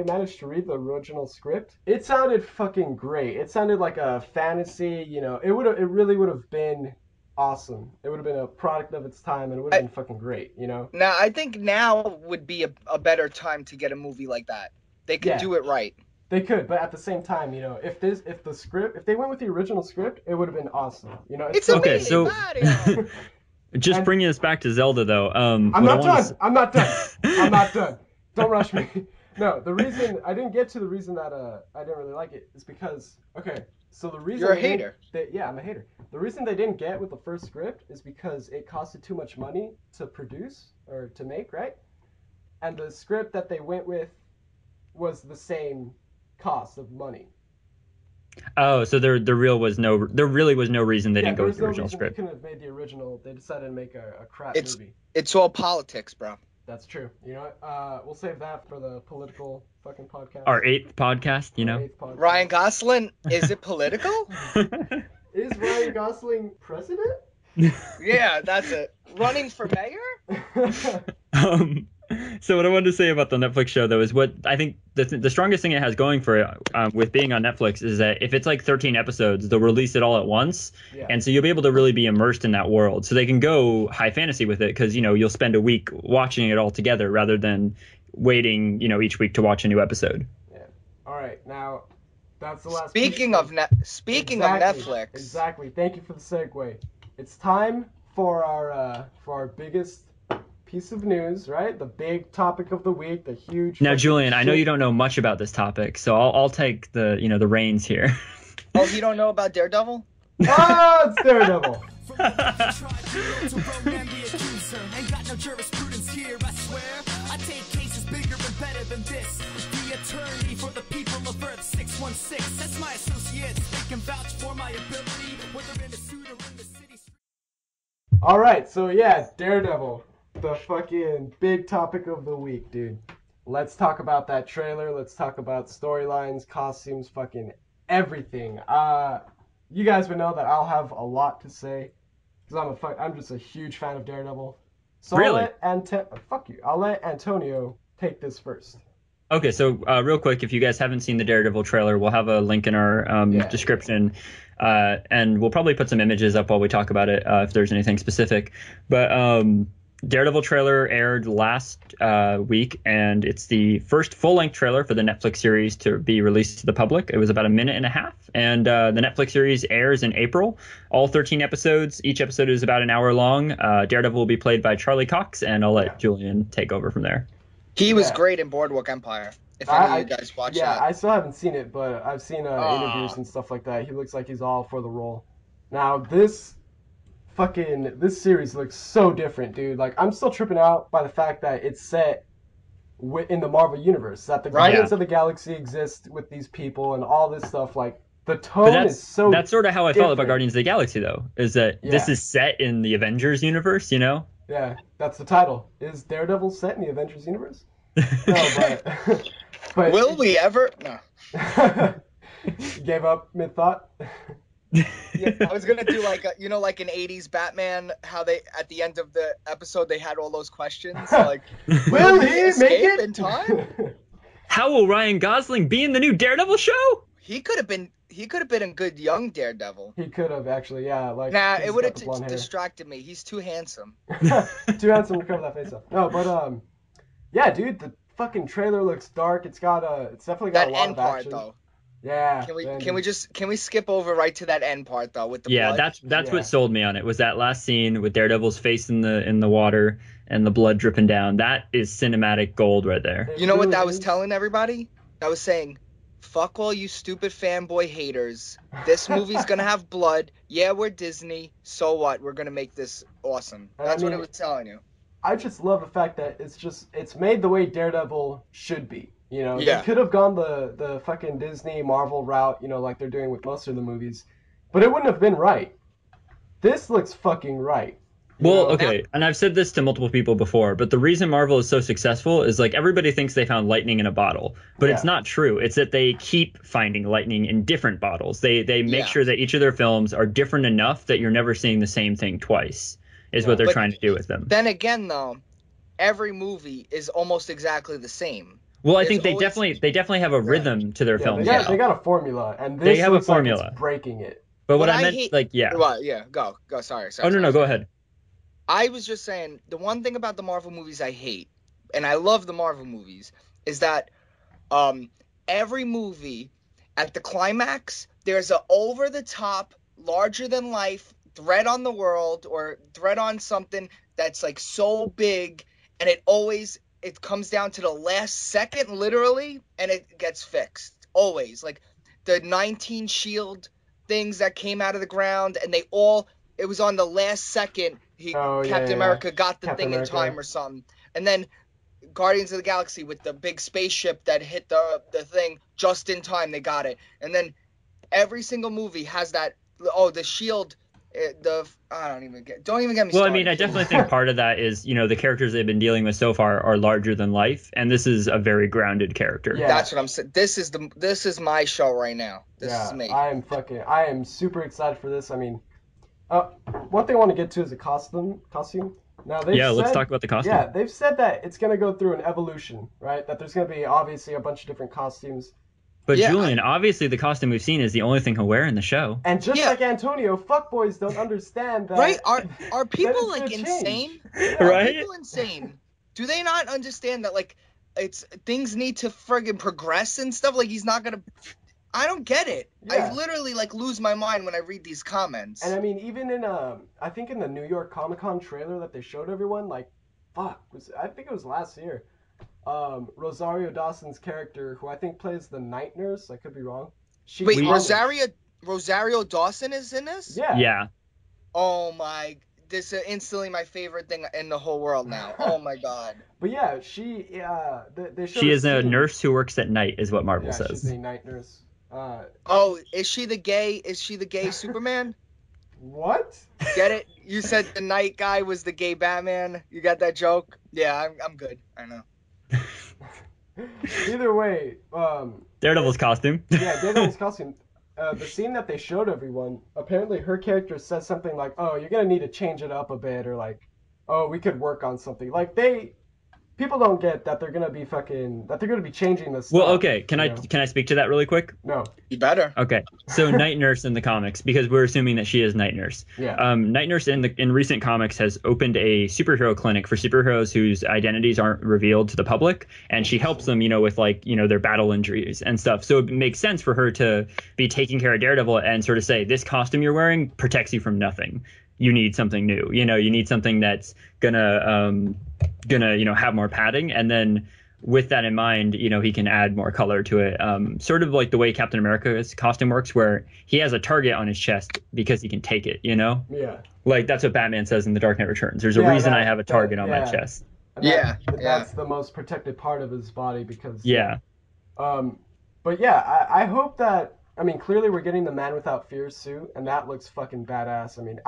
managed to read the original script. It sounded fucking great. It sounded like a fantasy, it really would have been awesome. It would have been a product of its time, and it would have been fucking great, Now, I think now would be a better time to get a movie like that. They could do it right. They could, but at the same time, if they went with the original script, it would have been awesome. It's okay. So, just bringing us back to Zelda, though. I'm not done. Don't rush me. No, the reason I didn't get to the reason that I didn't really like it is because so the reason you're a hater. I'm a hater. The reason they didn't get with the first script is because it costed too much money to produce or to make, right? And the script that they went with was the same cost of money. Oh, so there really was no reason they didn't go with the original script. They couldn't have made the original. They decided to make a crap movie. It's all politics, bro. That's true. You know what? We'll save that for the political fucking podcast. Our 8th podcast, Ryan Gosling, is it political? Is Ryan Gosling president? Yeah, that's it. Running for mayor? So what I wanted to say about the Netflix show, though, is what I think the strongest thing it has going for it with being on Netflix is that if it's like 13 episodes, they'll release it all at once. Yeah. And so you'll be able to really be immersed in that world. So they can go high fantasy with it because, you'll spend a week watching it all together rather than waiting, each week to watch a new episode. Yeah. All right. Now, that's the last Speaking of Netflix. Exactly. Thank you for the segue. It's time for our biggest piece of news, right? The big topic of the week, the huge. Now, Julian, I know you don't know much about this topic, so I'll take the the reins here. Oh, you don't know about Daredevil? Oh, it's Daredevil. Attorney for the people of Earth 616. That's my associates. They can vouch for my ability, whether in the suit or in the city. All right, so yeah, Daredevil, the fucking big topic of the week, dude. Let's talk about that trailer. Let's talk about storylines, costumes, fucking everything. You guys would know that I'll have a lot to say because I'm just a huge fan of Daredevil. So really? I'll let Antonio take this first. Okay, so real quick, if you guys haven't seen the Daredevil trailer, we'll have a link in our description, and we'll probably put some images up while we talk about it if there's anything specific. But Daredevil trailer aired last week, and it's the first full-length trailer for the Netflix series to be released to the public. It was about a minute and a half, and the Netflix series airs in April. All 13 episodes. Each episode is about an hour long. Daredevil will be played by Charlie Cox, and I'll let Julian take over from there. He was great in Boardwalk Empire. If any of you guys watch that. Yeah, I still haven't seen it, but I've seen interviews and stuff like that. He looks like he's all for the role. Now, this fucking this series looks so different, dude. Like I'm still tripping out by the fact that it's set in the Marvel universe, that the Guardians of the Galaxy exist with these people and all this stuff. Like the tone is so. That's sort of how I felt about different. Guardians of the Galaxy, though. Is that this is set in the Avengers universe? You know? Yeah, that's the title. Is Daredevil set in the Avengers universe? No, but will we ever? No. You gave up mid-thought? Yeah, I was gonna do like an '80s Batman. How they at the end of the episode they had all those questions like, will he escape in time? How will Ryan Gosling be in the new Daredevil show? He could have been a good young Daredevil. He could have actually, yeah. Like nah, it would have distracted me. He's too handsome. Too handsome to cover that face up. No, but yeah, dude, the fucking trailer looks dark. It's definitely got that a lot end of part action. though. Yeah. Can we skip over right to that end part though with the blood? That's what sold me on it. Was that last scene with Daredevil's face in the water and the blood dripping down. That is cinematic gold right there. You know what that was telling everybody? I was saying, fuck all you stupid fanboy haters. This movie's gonna have blood. Yeah, we're Disney. So what? We're gonna make this awesome. That's what it was telling you. I just love the fact that it's made the way Daredevil should be. You know, yeah. They could have gone the fucking Disney Marvel route, you know, like they're doing with most of the movies, but it wouldn't have been right. This looks fucking right. Well, okay, and I've said this to multiple people before, but the reason Marvel is so successful is like everybody thinks they found lightning in a bottle, but it's not true. It's that they keep finding lightning in different bottles. They make sure that each of their films are different enough that you're never seeing the same thing twice, is what they're trying to do with them. Then again, though, every movie is almost exactly the same. Well, I think they definitely have a rhythm to their films. Yeah, they got a formula, and this they have a formula. Like it's breaking it. But what I meant, Well, go. Sorry. Oh, no, go ahead. I was just saying, the one thing about the Marvel movies I hate, and I love the Marvel movies, is that every movie, at the climax, there's a over-the-top, larger-than-life threat on the world, or threat on something that's, like, so big, and it comes down to the last second, literally, and it gets fixed. Always. Like, the 19 S.H.I.E.L.D. things that came out of the ground, and it was on the last second, Captain America got the thing in time or something. And then Guardians of the Galaxy with the big spaceship that hit the thing just in time, they got it. And then every single movie has that, the S.H.I.E.L.D., don't even get me started. Well, I mean, I definitely think part of that is, you know, the characters they've been dealing with so far are larger than life, and this is a very grounded character. Yeah. That's what I'm saying. This is my show right now. This is me. I am super excited for this. I mean, one thing I want to get to is the costume. Now, let's talk about the costume. Yeah, they've said that it's going to go through an evolution, right? That there's going to be obviously a bunch of different costumes. But Julian, obviously the costume we've seen is the only thing he'll wear in the show. And just like Antonio, fuckboys don't understand that. Right? Are people like insane? Right? Are people insane? Do they not understand that like things need to friggin' progress and stuff? Like he's not gonna. I don't get it. Yeah. I literally like lose my mind when I read these comments. And I mean, even in I think in the New York Comic-Con trailer that they showed everyone, like, I think it was last year. Rosario Dawson's character, who I think plays the night nurse, I could be wrong. Rosario Dawson is in this? Yeah. Oh my! This is instantly my favorite thing in the whole world now. Oh my god! But yeah, she is a nurse who works at night, is what Marvel says. She's a night nurse. Is she the gay Superman? What? Get it? You said the night guy was the gay Batman. You got that joke? Yeah, I'm good. I know. Either way, Daredevil's costume. Yeah, Daredevil's costume. The scene that they showed everyone, apparently her character says something like, "Oh, you're gonna need to change it up a bit," or like, "Oh, we could work on something." Like people don't get that they're gonna be changing this. Well, okay, can I speak to that really quick? No, you better. Okay, so Night Nurse in the comics, because we're assuming that she is Night Nurse. Yeah. Night Nurse in recent comics has opened a superhero clinic for superheroes whose identities aren't revealed to the public, and she helps them, with their battle injuries and stuff. So it makes sense for her to be taking care of Daredevil and sort of say, this costume you're wearing protects you from nothing. You need something new. You need something that's gonna have more padding. And then with that in mind, you know, he can add more color to it. Sort of like the way Captain America's costume works, where he has a target on his chest because he can take it, you know? Yeah. Like, that's what Batman says in The Dark Knight Returns. There's a reason I have a target on my chest. And that's the most protected part of his body because... Yeah. But yeah, I hope that... I mean, clearly we're getting the Man Without Fear suit, and that looks fucking badass. I mean,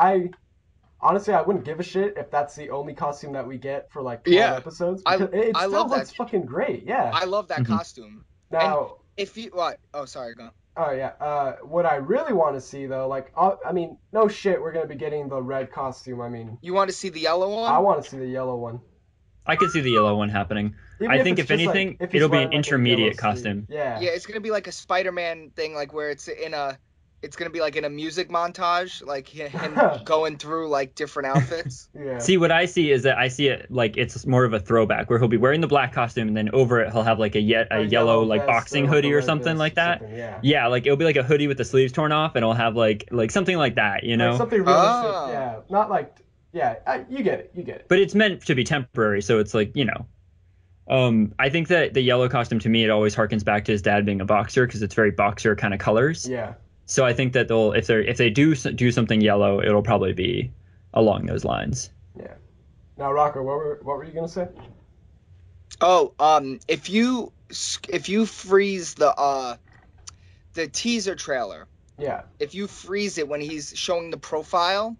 honestly, I wouldn't give a shit if that's the only costume that we get for like 12 episodes. Because it still looks fucking great. Yeah. I love that costume. Now, and if you what? Oh, sorry, go. Oh yeah. What I really want to see though, like, I mean, no shit, we're gonna be getting the red costume. I mean, you want to see the yellow one? I want to see the yellow one. I could see the yellow one happening. I think if anything, it'll be an intermediate costume. Yeah. Yeah, it's gonna be like a Spider-Man thing, like where it's gonna be like in a music montage, like him going through like different outfits. Yeah. See, what I see is that I see it like it's more of a throwback where he'll be wearing the black costume and then over it he'll have like a yellow like boxing hoodie or something like that. Yeah, like it'll be like a hoodie with the sleeves torn off and it'll have like something like that, you know? Like something realistic. Yeah, not like you get it. But it's meant to be temporary, so it's like, you know. I think that the yellow costume, to me, it always harkens back to his dad being a boxer because it's very boxer kind of colors. Yeah. So I think that if they do something yellow, it'll probably be along those lines. Yeah. Now, Rocco, what were you gonna say? Oh, if you freeze the teaser trailer. Yeah. If you freeze it when he's showing the profile,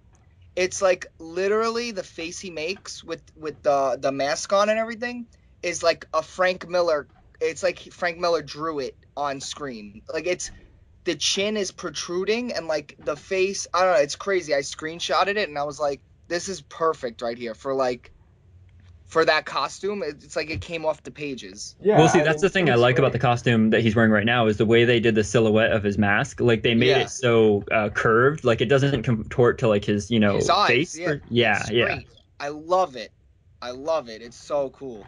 it's like literally the face he makes with the mask on and everything is like a Frank Miller. It's like Frank Miller drew it on screen. Like the chin is protruding and like the face, I don't know, it's crazy. I screenshotted it and I was like, this is perfect right here for that costume. It's like it came off the pages. Yeah. Well, see, that's the thing I like about the costume that he's wearing right now is the way they did the silhouette of his mask. Like they made it so curved, like it doesn't contort to like his, you know, his eyes, face. Yeah. I love it. It's so cool.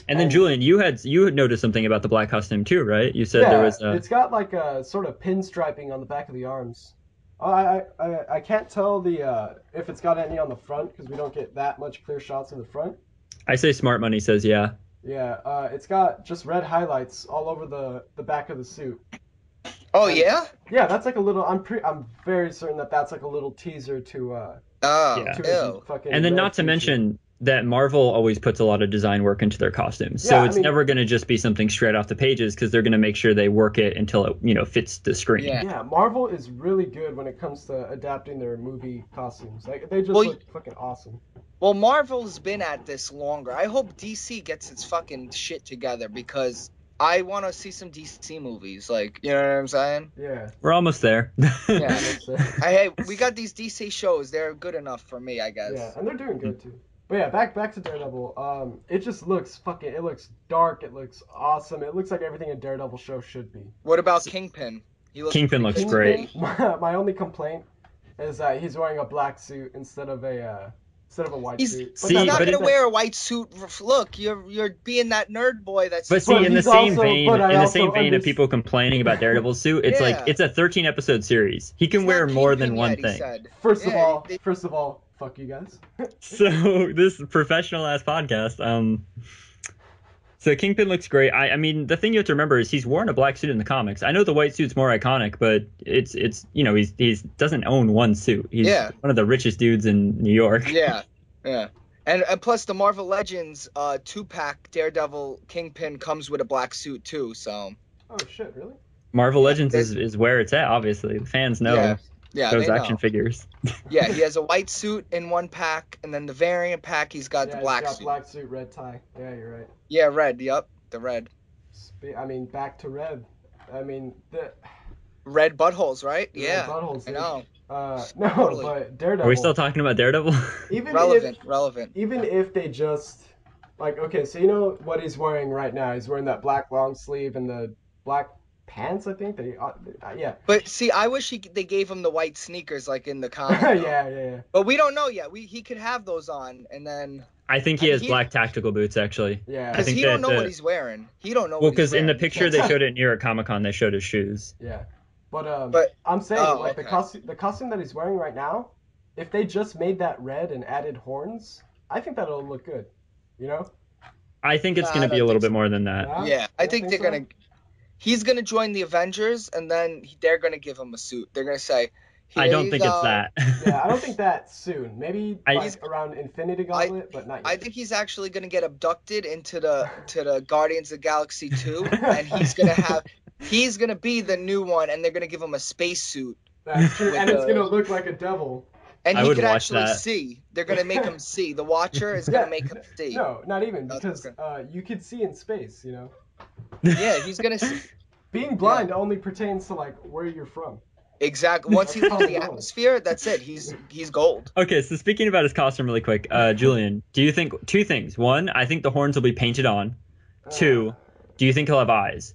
And then Julian, you had noticed something about the black costume too, right? You said there was it's got like a sort of pinstriping on the back of the arms. I can't tell if it's got any on the front because we don't get that much clear shots of the front. I say smart money says yeah. Yeah, it's got just red highlights all over the back of the suit. Oh yeah? Yeah, that's like a little. I'm very certain that's like a little teaser to. And then not to mention that Marvel always puts a lot of design work into their costumes, so it's never going to just be something straight off the pages because they're going to make sure they work it until it, you know, fits the screen. Yeah, Marvel is really good when it comes to adapting their movie costumes. Like they just look fucking awesome. Well, Marvel's been at this longer. I hope DC gets its fucking shit together because I want to see some DC movies. Like, you know what I'm saying? Yeah. We're almost there. Yeah. Hey, we got these DC shows. They're good enough for me, I guess. Yeah, and they're doing good too. But yeah, back to Daredevil. It just looks it looks dark. It looks awesome. It looks like everything a Daredevil show should be. What about Kingpin? Kingpin looks great. My only complaint is that he's wearing a black suit instead of a white suit. He's not gonna wear a white suit. Look, you're being that nerd boy. In the same vein of people complaining about Daredevil's suit, it's like it's a 13-episode series. He can wear more than one thing. First of all, fuck you guys. So this professional ass podcast. So Kingpin looks great. I mean, the thing you have to remember is he's worn a black suit in the comics. I know the white suit's more iconic, but it's you know he's doesn't own one suit. He's one of the richest dudes in New York. Yeah. And plus the Marvel Legends 2-pack Daredevil Kingpin comes with a black suit too. So. Oh shit! Really? Marvel Legends is where it's at. Obviously, the fans know. Yeah, those action figures. Yeah, he has a white suit in one pack, and then the variant pack, he's got the black suit. Black suit, red tie. Yeah, you're right. Yeah, red. Yep, the red. I mean, back to red. I mean, the red buttholes, right? Yeah. Buttholes. I know. No, totally. But Daredevil. Are we still talking about Daredevil? Relevant. Even if they just like, okay, so you know what he's wearing right now? He's wearing that black long sleeve and the black pants, I think. Yeah. But see, I wish they gave him the white sneakers like in the comic. Yeah. But we don't know yet. He could have those on, and then. I think he has black tactical boots, actually. Yeah. Because he don't know what he's wearing. He don't know. Well, because in the picture they showed it at New York Comic Con, they showed his shoes. Yeah. But I'm saying the costume that he's wearing right now, if they just made that red and added horns, I think that'll look good. You know. I think it's Nah, going I to be a don't little think bit more than that. Nah, Yeah, you I don't think they're so? gonna. He's gonna join the Avengers, and then they're gonna give him a suit. They're gonna say, I "Here don't you think it's go." that. Yeah, I don't think that soon. Maybe I like around Infinity I Gauntlet, but not I yet. think he's actually gonna get abducted into the Guardians of the Galaxy 2, and he's gonna be the new one, and they're gonna give him a space suit, That's true, with and it's the- gonna look like a devil. and I he would could watch actually that. see. They're gonna make him see. The Watcher is Yeah. gonna make him see. No, not even That's because okay. you could see in space. You know, Yeah, he's gonna see. being blind only pertains to like where you're from. Exactly. Once he That's leaves the common knowledge. atmosphere, that's it. He's gold. Okay, so speaking about his costume really quick, Julian, do you think two things? One, I think the horns will be painted on. Two, do you think he'll have eyes?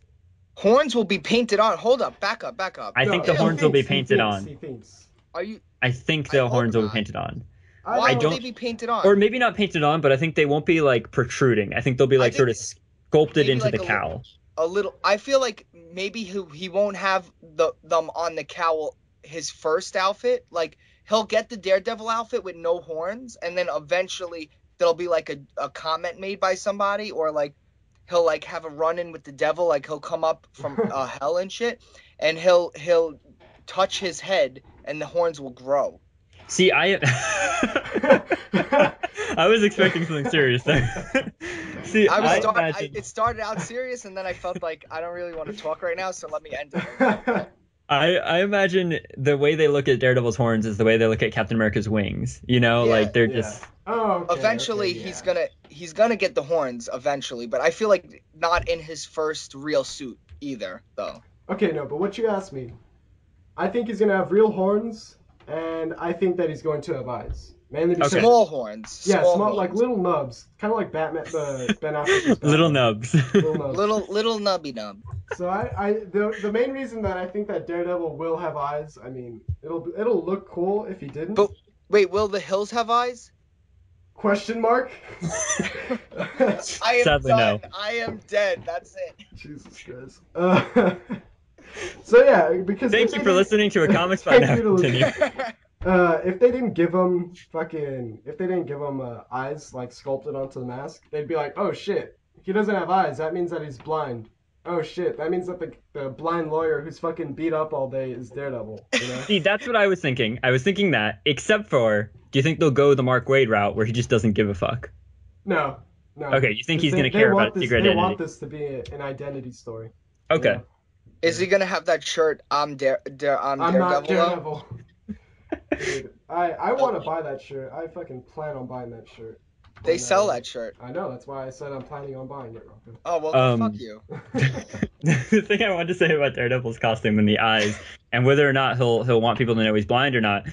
Horns will be painted on. Hold up. Back up. I think the Ew. horns will be He painted thinks, on. He thinks. Are you? I think I the hope horns will be not. painted on. Why will don't- they be painted on? Or maybe not painted on, but I think they won't be like protruding. I think they'll be I like sort of think sculpted maybe into like the cowl. a little. I feel like maybe he won't have them on the cowl. His first outfit, like he'll get the Daredevil outfit with no horns, and then eventually there'll be like a comment made by somebody, or like he'll like have a run in with the devil, like he'll come up from hell and shit, and he'll touch his head, and the horns will grow. See, I was expecting something serious there. See, It started out serious, and then I felt like I don't really want to talk right now, so let me end it. I imagine the way they look at Daredevil's horns is the way they look at Captain America's wings. You know, Yeah, like they're yeah. just. Oh, okay, Eventually, okay, he's gonna get the horns eventually, but I feel like not in his first real suit either, though. Okay, no, but what you asked me, I think he's gonna have real horns, and I think that he's going to have eyes. Mainly because Small horns. yeah, small small horns. like little nubs, kind of like Batman, the Ben Affleck's Batman. Little nubs. Little nubs. little nubby nub. So the main reason that I think that Daredevil will have eyes, I mean, it'll look cool if he didn't. But wait, will the hills have eyes? Question mark? I am Sadly, done. no. I am dead. That's it. Jesus Christ. So yeah, because Thank you for listening to a comic spot. Now continue. if they didn't give him eyes like sculpted onto the mask, they'd be like, oh shit, he doesn't have eyes. That means that he's blind. Oh shit, that means that the blind lawyer who's fucking beat up all day is Daredevil. You know? See, that's what I was thinking. I was thinking that, except for, do you think they'll go the Mark Waid route where he just doesn't give a fuck? No. Okay, you think he's going to care about his secret They identity? want this to be an identity story. Okay. You know? Is he gonna have that shirt? I'm I'm Daredevil. not Daredevil. Dude, I want to buy that shirt. I fucking plan on buying that shirt. They sell that shirt. I know. That's why I said I'm planning on buying it, Rocco. Oh well, fuck you. The thing I wanted to say about Daredevil's costume and the eyes, and whether or not he'll want people to know he's blind or not,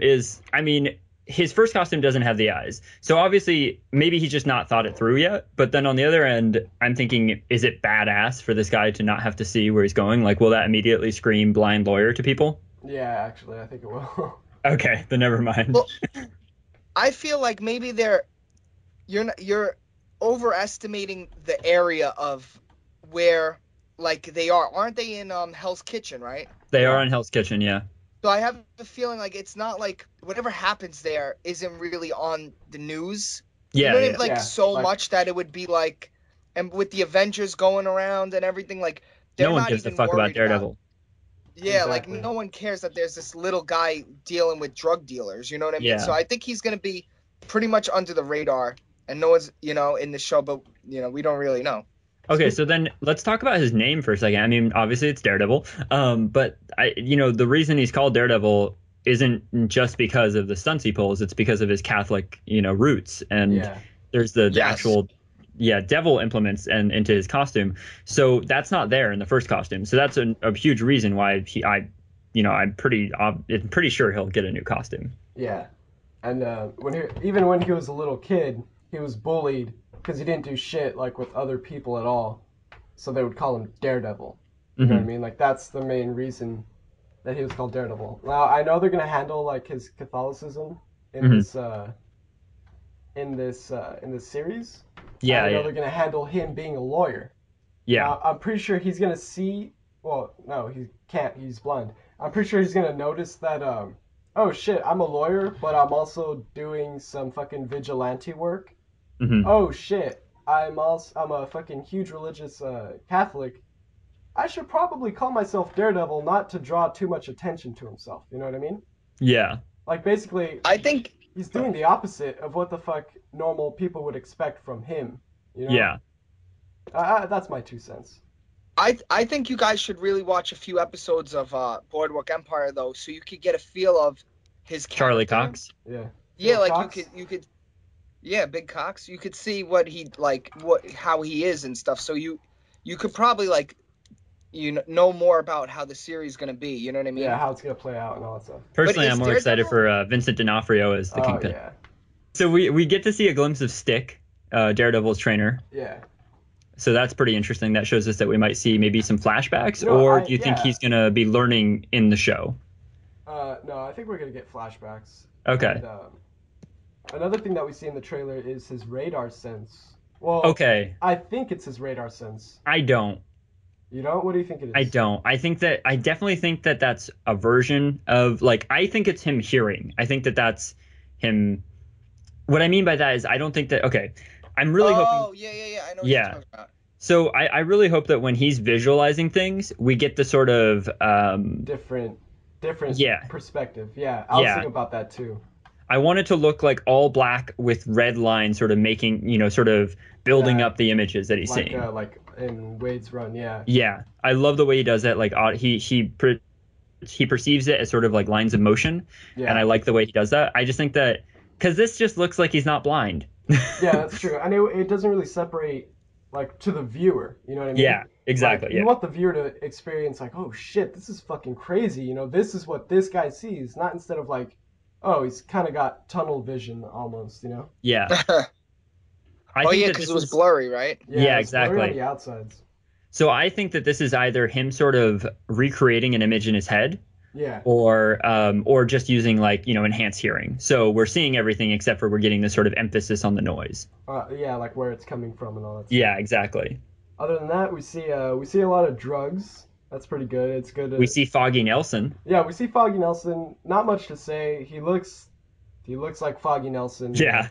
is, I mean, his first costume doesn't have the eyes. So obviously, maybe he's just not thought it through yet. But then on the other end, I'm thinking, is it badass for this guy to not have to see where he's going? Like, will that immediately scream blind lawyer to people? Yeah, actually, I think it will. Okay, then never mind. Well, I feel like maybe you're overestimating the area of where like they are. Aren't they in Hell's Kitchen, right? They are in Hell's Kitchen, yeah. So I have a feeling like it's not like whatever happens there isn't really on the news. Yeah, You know what I mean? yeah. Like Yeah, so like- much that it would be like, and with the Avengers going around and everything, like they're No one not gives a even fuck about worried Daredevil. Yeah, Exactly. like no one cares that there's this little guy dealing with drug dealers. You know what I mean? Yeah. So I think he's gonna be pretty much under the radar, and no one's in the show, but we don't really know. Okay, so then let's talk about his name for a second. I mean, obviously it's Daredevil, but the reason he's called Daredevil isn't just because of the stunts he pulls. It's because of his Catholic, roots, and Yeah. there's the Yes. actual, devil implements and into his costume. So that's not there in the first costume. So that's a huge reason why I'm pretty sure he'll get a new costume. Yeah. And even when he was a little kid, he was bullied because he didn't do shit like with other people at all. So they would call him Daredevil. You know what I mean? Like that's the main reason that he was called Daredevil. Now I know they're gonna handle like his Catholicism in this series. Yeah, I know yeah, they're gonna handle him being a lawyer. yeah. I'm pretty sure he's gonna see. Well, no, he can't. He's blind. I'm pretty sure he's gonna notice that. Oh shit, I'm a lawyer, but I'm also doing some fucking vigilante work. Mhm. Oh shit, I'm a fucking huge religious Catholic. I should probably call myself Daredevil, not to draw too much attention to himself. You know what I mean? Yeah. Like, basically, I think he's doing the opposite of what the fuck normal people would expect from him. You know? Yeah. That's my 2 cents. I think you guys should really watch a few episodes of Boardwalk Empire though, so you could get a feel of his character. Charlie Cox. Yeah. Yeah, Phil like Cox? you could yeah, Big Cox. You could see what he how he is and stuff. So you could probably like know more about how the series is gonna be. You know what I mean? Yeah, how it's gonna play out and all that stuff. Personally, is I'm more excited for Vincent D'Onofrio as the Kingpin. Yeah. So we get to see a glimpse of Stick, Daredevil's trainer. Yeah. So that's pretty interesting. That shows us that we might see maybe some flashbacks, No, or do you think he's going to be learning in the show? No, I think we're going to get flashbacks. Okay. And, another thing that we see in the trailer is his radar sense. Well, okay. I think it's his radar sense. I don't. You don't? What do you think it is? I don't. I definitely think that that's a version of, like, I think it's him hearing. I think that that's him. What I mean by that is I don't think that, okay. I'm really hoping. Oh, yeah. I know what you're talking about. So I really hope that when he's visualizing things, we get the sort of different perspective. Yeah, I was thinking about that too. I want it to look like all black with red lines, sort of making, sort of building up the images that he's seeing. Like in Wade's Run, yeah. Yeah, I love the way he does that. Like he perceives it as sort of like lines of motion, and I like the way he does that. I just think that because this just looks like he's not blind. Yeah, that's true. I know it doesn't really separate, like, to the viewer. You know what I mean? Yeah, exactly. Like, you want the viewer to experience, like, oh shit, this is fucking crazy. This is what this guy sees. Not instead of like, oh, he's kind of got tunnel vision almost. Yeah. Because it was blurry, right? Yeah, exactly. Blurry on the outsides. So I think that this is either him sort of recreating an image in his head. Yeah. Or just using enhanced hearing. So we're seeing everything except for we're getting this sort of emphasis on the noise. Yeah, like where it's coming from and all that stuff. Yeah, exactly. Other than that, we see a lot of drugs. That's pretty good. It's good. We see Foggy Nelson. Yeah, we see Foggy Nelson. Not much to say. He looks like Foggy Nelson. Yeah,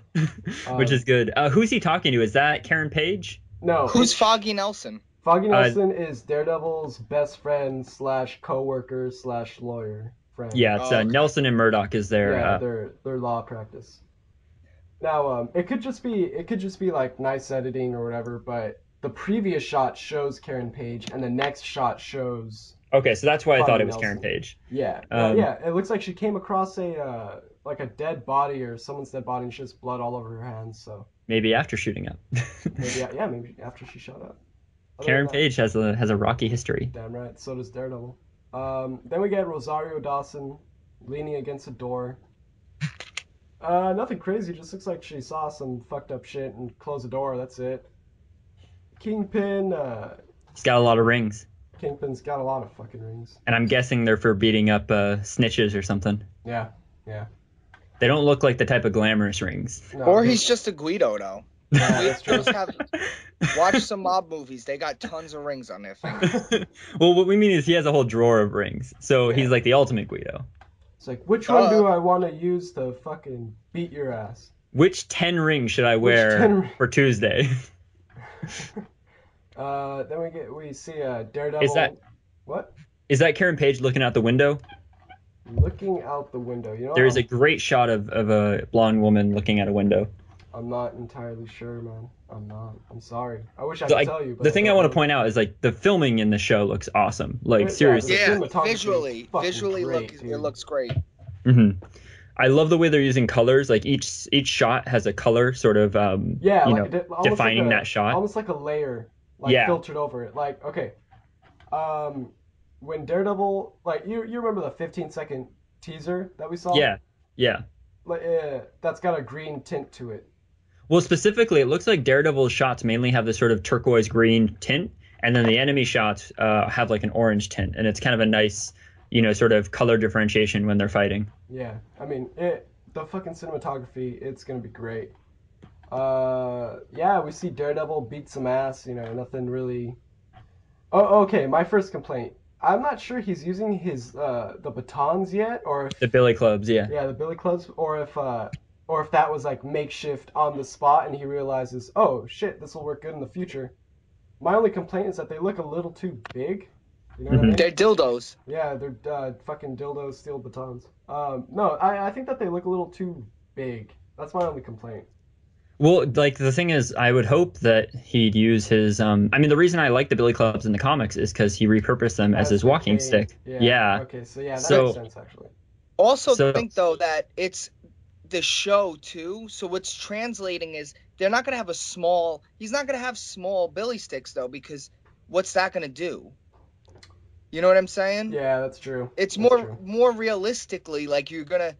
which is good. Who's he talking to? Is that Karen Page? No. Who's Foggy Nelson? Foggy Nelson is Daredevil's best friend / co-worker / lawyer friend. Yeah, it's okay. Nelson and Murdoch is their their law practice. Now, it could just be like nice editing or whatever, but the previous shot shows Karen Page and the next shot shows. Okay, so that's why I thought it was Nelson. Karen Page. Yeah, yeah. It looks like she came across a dead body or someone's dead body and she has blood all over her hands. So maybe after shooting up. maybe after she shot up. Karen Page has a rocky history. Damn right. So does Daredevil. Then we get Rosario Dawson leaning against a door. Nothing crazy. Just looks like she saw some fucked up shit and closed the door. That's it. Kingpin. He's got a lot of rings. Kingpin's got a lot of fucking rings. And I'm guessing they're for beating up snitches or something. Yeah. They don't look like the type of glamorous rings. No, or he's just a Guido, though. Yeah, that's true. Watch some mob movies. They got tons of rings on their fingers. Well, what we mean is he has a whole drawer of rings. So he's like the ultimate Guido. It's like, which one do I want to use to fucking beat your ass? Which 10 rings should I wear for Tuesday? Then we see Daredevil. What? Is that Karen Page looking out the window? Looking out the window. There is a great shot of a blonde woman looking out a window. I'm not entirely sure, man. I'm not. I'm sorry. I wish I could tell you. But the thing I want to point out is the filming in the show looks awesome. Seriously. Yeah, visually it looks great. Mm-hmm. I love the way they're using colors. Like each shot has a color sort of defining that shot. Almost like a layer, filtered over it. Like, okay, when Daredevil, you remember the 15-second teaser that we saw? Yeah. That's got a green tint to it. Well, specifically, it looks like Daredevil's shots mainly have this sort of turquoise green tint, and then the enemy shots have like an orange tint, and it's kind of a nice, sort of color differentiation when they're fighting. Yeah, I mean, the fucking cinematography, it's gonna be great. We see Daredevil beat some ass, nothing really. Oh, okay, my first complaint. I'm not sure he's using his the batons yet, or if... The billy clubs, yeah. Yeah, the billy clubs, or if or if that was like makeshift on the spot and he realizes, oh shit, this will work good in the future. My only complaint is that they look a little too big. You know what I mean? They're dildos. Yeah, they're fucking dildos, steel batons. No, I think that they look a little too big. That's my only complaint. Well, like the thing is, I would hope that he'd use his. I mean, the reason I like the billy clubs in the comics is because he repurposed them as his walking stick. Yeah. Okay, so yeah, that makes sense actually. Also, think though that it's the show too. So what's translating is they're not gonna have he's not gonna have small billy sticks though, because what's that gonna do? You know what I'm saying? Yeah, that's true. It's that's more realistically like you're gonna.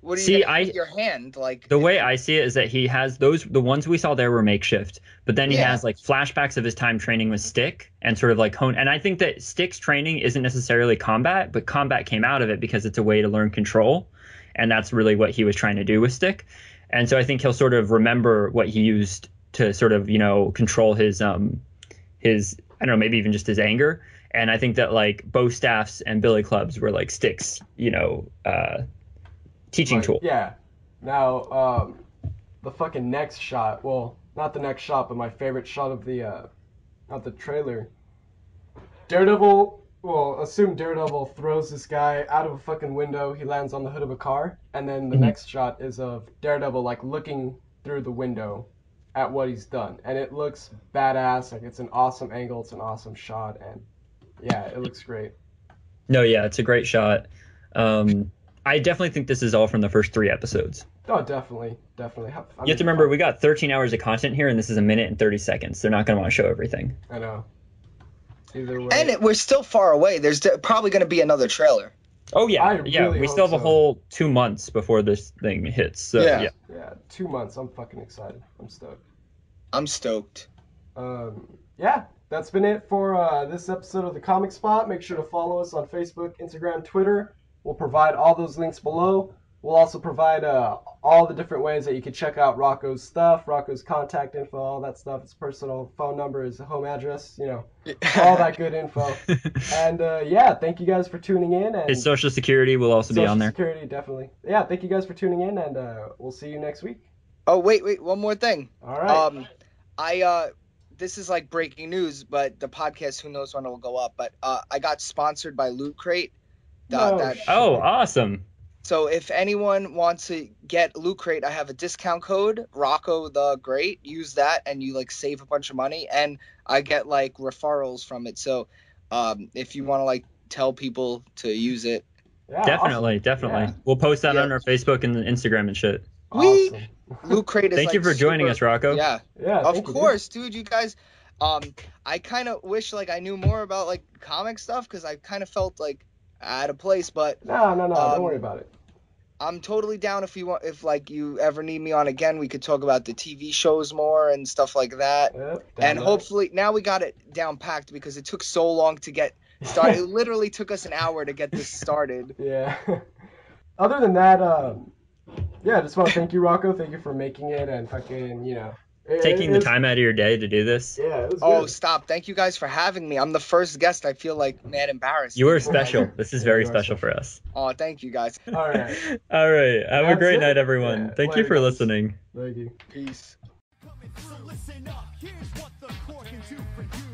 What are you gonna do with your hand? Like the way I see it is that he has the ones we saw there were makeshift, but then he has like flashbacks of his time training with stick and sort of like hone. And I think that stick's training isn't necessarily combat, but combat came out of it because it's a way to learn control, and that's really what he was trying to do with stick. And so I think he'll sort of remember what he used to sort of control his I don't know, maybe even just his anger. And I think that like bow staffs and billy clubs were like sticks, teaching tool. Yeah. Now, the fucking next shot. Well, not the next shot, but my favorite shot of the trailer. Daredevil. Well, assume Daredevil throws this guy out of a fucking window. He lands on the hood of a car, and then the next shot is of Daredevil like looking through the window at what he's done, and it looks badass. Like it's an awesome angle. It's an awesome shot, and yeah, it looks great. No, yeah, it's a great shot. I definitely think this is all from the first 3 episodes. Oh, definitely. You have to remember, we got 13 hours of content here, and this is a minute and 30 seconds. They're not going to want to show everything. I know. Either way. And we're still far away. There's probably going to be another trailer. Oh, yeah. Really we still have a whole 2 months before this thing hits. So, yeah, 2 months. I'm fucking excited. I'm stoked. Yeah, that's been it for this episode of the Comic Spot. Make sure to follow us on Facebook, Instagram, Twitter. We'll provide all those links below. We'll also provide all the different ways that you can check out Rocco's stuff, Rocco's contact info, all that stuff. His personal phone number, his home address, all that good info. And thank you guys for tuning in. And his social security will also be on there. Social security, definitely. Yeah, thank you guys for tuning in, and we'll see you next week. Oh, wait, one more thing. All right. This is like breaking news, but the podcast, who knows when it will go up, but I got sponsored by Loot Crate. Awesome. So if anyone wants to get Loot Crate, I have a discount code, Rocco the Great. Use that and you like save a bunch of money, and I get like referrals from it. So if you want to like tell people to use it. Yeah, definitely. Yeah. We'll post that on our Facebook and Instagram and shit. Awesome. Loot Crate is Thank you for joining us, Rocco. Yeah. Of course, dude. You guys I kind of wish like I knew more about like comic stuff, because I kind of felt like out of place, but no, don't worry about it. I'm totally down if you ever need me on again. We could talk about the TV shows more and stuff like that. Yep, and hopefully now we got it down packed, because it took so long to get started. It literally took us an hour to get this started. Yeah. Other than that, I just want to thank you, Rocco. Thank you for making it and fucking, taking the time out of your day to do this. Yeah, it was good. Good. Stop. Thank you guys for having me. I'm the first guest. I feel like mad embarrassed. You are special. This is very special for us. Oh, thank you guys. All right. All right. Have a great night, everyone. Yeah, thank you for listening. Thank you. Peace. So listen up, here's what the core can do for you.